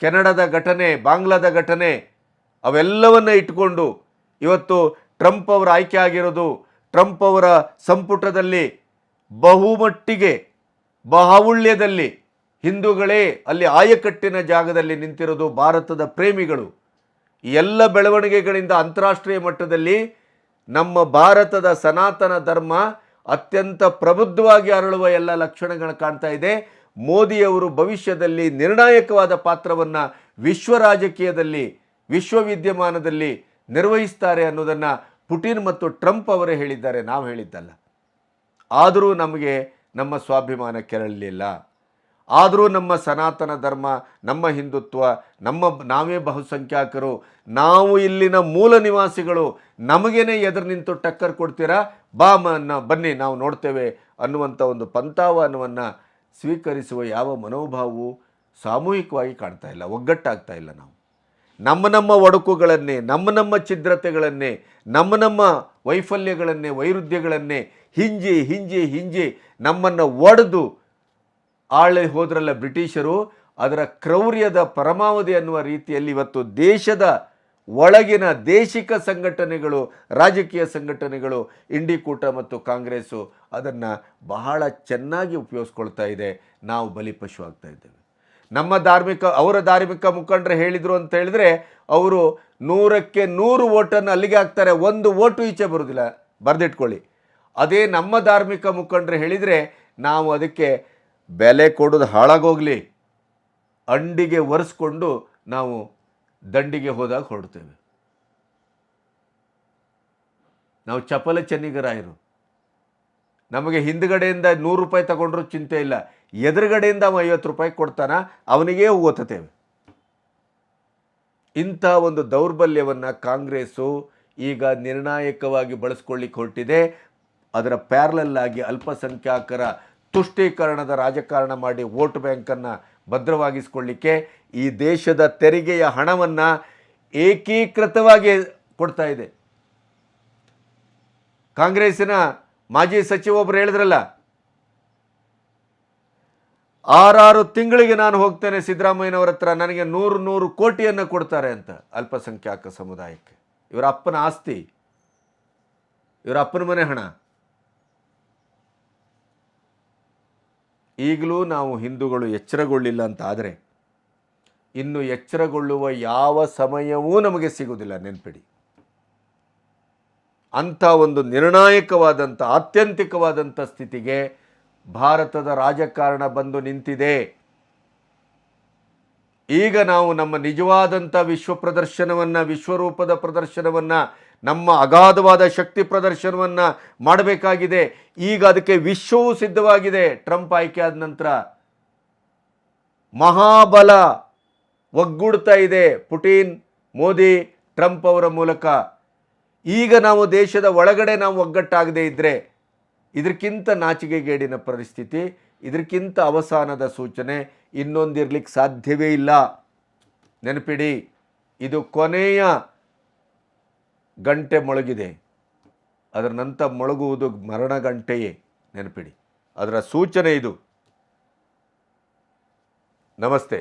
ಕೆನಡಾದ ಘಟನೆ, ಬಾಂಗ್ಲಾದ ಘಟನೆ, ಅವೆಲ್ಲವನ್ನು ಇಟ್ಕೊಂಡು ಇವತ್ತು ಟ್ರಂಪ್ ಅವರು ಆಯ್ಕೆ ಆಗಿರೋದು, ಟ್ರಂಪ್ ಅವರ ಸಂಪುಟದಲ್ಲಿ ಬಹುಮಟ್ಟಿಗೆ ಬಾಹುಳ್ಯದಲ್ಲಿ ಹಿಂದೂಗಳೇ ಅಲ್ಲಿ ಆಯಕಟ್ಟಿನ ಜಾಗದಲ್ಲಿ ನಿಂತಿರೋದು ಭಾರತದ ಪ್ರೇಮಿಗಳು. ಈ ಎಲ್ಲ ಬೆಳವಣಿಗೆಗಳಿಂದ ಅಂತಾರಾಷ್ಟ್ರೀಯ ಮಟ್ಟದಲ್ಲಿ ನಮ್ಮ ಭಾರತದ ಸನಾತನ ಧರ್ಮ ಅತ್ಯಂತ ಪ್ರಬುದ್ಧವಾಗಿ ಅರಳುವ ಎಲ್ಲ ಲಕ್ಷಣಗಳು ಕಾಣ್ತಾ ಇದೆ. ಮೋದಿಯವರು ಭವಿಷ್ಯದಲ್ಲಿ ನಿರ್ಣಾಯಕವಾದ ಪಾತ್ರವನ್ನು ವಿಶ್ವ ರಾಜಕೀಯದಲ್ಲಿ, ವಿಶ್ವ ವಿದ್ಯಮಾನದಲ್ಲಿ ನಿರ್ವಹಿಸ್ತಾರೆ ಅನ್ನೋದನ್ನು ಪುಟಿನ್ ಮತ್ತು ಟ್ರಂಪ್ ಅವರೇ ಹೇಳಿದ್ದಾರೆ, ನಾವು ಹೇಳಿದ್ದಲ್ಲ. ಆದರೂ ನಮಗೆ ನಮ್ಮ ಸ್ವಾಭಿಮಾನ ಕೆರಳಲಿಲ್ಲ. ಆದರೂ ನಮ್ಮ ಸನಾತನ ಧರ್ಮ, ನಮ್ಮ ಹಿಂದುತ್ವ, ನಾವೇ ಬಹುಸಂಖ್ಯಾತರು, ನಾವು ಇಲ್ಲಿನ ಮೂಲ ನಿವಾಸಿಗಳು, ನಮಗೇನೆ ಎದುರು ನಿಂತು ಟಕ್ಕರ್ ಕೊಡ್ತೀರಾ, ಬನ್ನಿ ನಾವು ನೋಡ್ತೇವೆ ಅನ್ನುವಂಥ ಒಂದು ಪಂಥಾವನವನ್ನು ಸ್ವೀಕರಿಸುವ ಯಾವ ಮನೋಭಾವವು ಸಾಮೂಹಿಕವಾಗಿ ಕಾಣ್ತಾ ಇಲ್ಲ, ಒಗ್ಗಟ್ಟಾಗ್ತಾ ಇಲ್ಲ. ನಾವು ನಮ್ಮ ಒಡಕುಗಳನ್ನೇ, ನಮ್ಮ ಛಿದ್ರತೆಗಳನ್ನೇ, ನಮ್ಮ ವೈಫಲ್ಯಗಳನ್ನೇ, ವೈರುಧ್ಯಗಳನ್ನೇ ಹಿಂಜಿ ಹಿಂಜಿ ಹಿಂಜಿ ನಮ್ಮನ್ನು ಒಡೆದು ಆಳೆ ಹೋದ್ರಲ್ಲ ಬ್ರಿಟಿಷರು, ಅದರ ಕ್ರೌರ್ಯದ ಪರಮಾವಧಿ ಅನ್ನುವ ರೀತಿಯಲ್ಲಿ ಇವತ್ತು ದೇಶದ ಒಳಗಿನ ದೇಶಿಕ ಸಂಘಟನೆಗಳು, ರಾಜಕೀಯ ಸಂಘಟನೆಗಳು, ಇಂಡಿ ಕೂಟ ಮತ್ತು ಕಾಂಗ್ರೆಸ್ಸು ಅದನ್ನು ಬಹಳ ಚೆನ್ನಾಗಿ ಉಪಯೋಗಿಸ್ಕೊಳ್ತಾ ಇದೆ. ನಾವು ಬಲಿಪಶು ಆಗ್ತಾ ಇದ್ದೇವೆ. ಅವರ ಧಾರ್ಮಿಕ ಮುಖಂಡರು ಹೇಳಿದರು ಅಂತ ಹೇಳಿದ್ರೆ, ಅವರು 100ಕ್ಕೆ 100 ವೋಟನ್ನು ಅಲ್ಲಿಗೆ ಹಾಕ್ತಾರೆ, 1 ವೋಟು ಈಚೆ ಬರೋದಿಲ್ಲ, ಬರೆದಿಟ್ಕೊಳ್ಳಿ. ಅದೇ ನಮ್ಮ ಧಾರ್ಮಿಕ ಮುಖಂಡರು ಹೇಳಿದರೆ ನಾವು ಅದಕ್ಕೆ ಬೆಲೆ ಕೊಡೋದು ಹಾಳಾಗೋಗಲಿ, ಅಂಡಿಗೆ ಒರೆಸ್ಕೊಂಡು ನಾವು ದಂಡಿಗೆ ಹೋದಾಗ ಹೊರಡ್ತೇವೆ. ನಾವು ಚಪಲ ಚೆನ್ನಿಗರಾಯರು. ನಮಗೆ ಹಿಂದ್ಗಡೆಯಿಂದ 100 ರೂಪಾಯಿ ತಗೊಂಡ್ರೂ ಚಿಂತೆ ಇಲ್ಲ, ಎದುರುಗಡೆಯಿಂದ 50 ರೂಪಾಯಿ ಕೊಡ್ತಾನ, ಅವನಿಗೇ ಓದ್ತೇವೆ. ಇಂಥ ಒಂದು ದೌರ್ಬಲ್ಯವನ್ನು ಕಾಂಗ್ರೆಸ್ಸು ಈಗ ನಿರ್ಣಾಯಕವಾಗಿ ಬಳಸ್ಕೊಳ್ಳಿಕ್ಕೆ ಹೊರಟಿದೆ. ಅದರ ಪ್ಯಾರಲಲ್ ಆಗಿ ಅಲ್ಪಸಂಖ್ಯಾತರ ತುಷ್ಟೀಕರಣದ ರಾಜಕಾರಣ ಮಾಡಿ ವೋಟ್ ಬ್ಯಾಂಕನ್ನು ಭದ್ರವಾಗಿಸ್ಕೊಳ್ಳಿಕ್ಕೆ ಈ ದೇಶದ ತೆರಿಗೆಯ ಹಣವನ್ನು ಏಕೀಕೃತವಾಗಿ ಕೊಡ್ತಾ ಇದೆ. ಕಾಂಗ್ರೆಸ್ಸಿನ ಮಾಜಿ ಸಚಿವ ಒಬ್ಬರು ಹೇಳಿದ್ರಲ್ಲ, 6 ತಿಂಗಳಿಗೆ ನಾನು ಹೋಗ್ತೇನೆ ಸಿದ್ದರಾಮಯ್ಯನವರ ಹತ್ರ, ನನಗೆ 100 ಕೋಟಿಯನ್ನು ಕೊಡ್ತಾರೆ ಅಂತ ಅಲ್ಪಸಂಖ್ಯಾತ ಸಮುದಾಯಕ್ಕೆ. ಇವರ ಅಪ್ಪನ ಆಸ್ತಿ, ಇವರ ಅಪ್ಪನ ಮನೆ ಹಣ. ಈಗಲೂ ನಾವು ಹಿಂದೂಗಳು ಎಚ್ಚರಗೊಳ್ಳಿಲ್ಲ ಅಂತ ಆದರೆ ಇನ್ನು ಎಚ್ಚರಗೊಳ್ಳುವ ಯಾವ ಸಮಯವೂ ನಮಗೆ ಸಿಗುವುದಿಲ್ಲ, ನೆನಪಿಡಿ. ಅಂಥ ಒಂದು ನಿರ್ಣಾಯಕವಾದಂಥ ಆತ್ಯಂತಿಕವಾದಂಥ ಸ್ಥಿತಿಗೆ ಭಾರತದ ರಾಜಕಾರಣ ಬಂದು ನಿಂತಿದೆ. ಈಗ ನಾವು ನಮ್ಮ ನಿಜವಾದಂಥ ವಿಶ್ವರೂಪದ ಪ್ರದರ್ಶನವನ್ನು, ನಮ್ಮ ಅಗಾಧವಾದ ಶಕ್ತಿ ಪ್ರದರ್ಶನವನ್ನು ಮಾಡಬೇಕಾಗಿದೆ. ಈಗ ಅದಕ್ಕೆ ವಿಶ್ವವೂ ಸಿದ್ಧವಾಗಿದೆ. ಟ್ರಂಪ್ ಆಯ್ಕೆ ಆದ ನಂತರ ಮಹಾಬಲ ಒಗ್ಗೂಡ್ತಾ ಇದೆ ಪುಟಿನ್, ಮೋದಿ, ಟ್ರಂಪ್ ಅವರ ಮೂಲಕ. ಈಗ ನಾವು ದೇಶದ ಒಳಗಡೆ ನಾವು ಒಗ್ಗಟ್ಟಾಗದೇ ಇದ್ದರೆ ಇದಕ್ಕಿಂತ ನಾಚಿಕೆಗೇಡಿನ ಪರಿಸ್ಥಿತಿ, ಇದಕ್ಕಿಂತ ಅವಸಾನದ ಸೂಚನೆ ಇನ್ನೊಂದಿರಲಿಕ್ಕೆ ಸಾಧ್ಯವೇ ಇಲ್ಲ. ನೆನಪಿಡಿ, ಇದು ಕೊನೆಯ ಗಂಟೆ ಮೊಳಗಿದೆ. ಅದರ ನಂತರ ಮೊಳಗುವುದು ಮರಣ ಗಂಟೆಯೇ. ನೆನಪಿಡಿ, ಅದರ ಸೂಚನೆ ಇದು. ನಮಸ್ತೆ.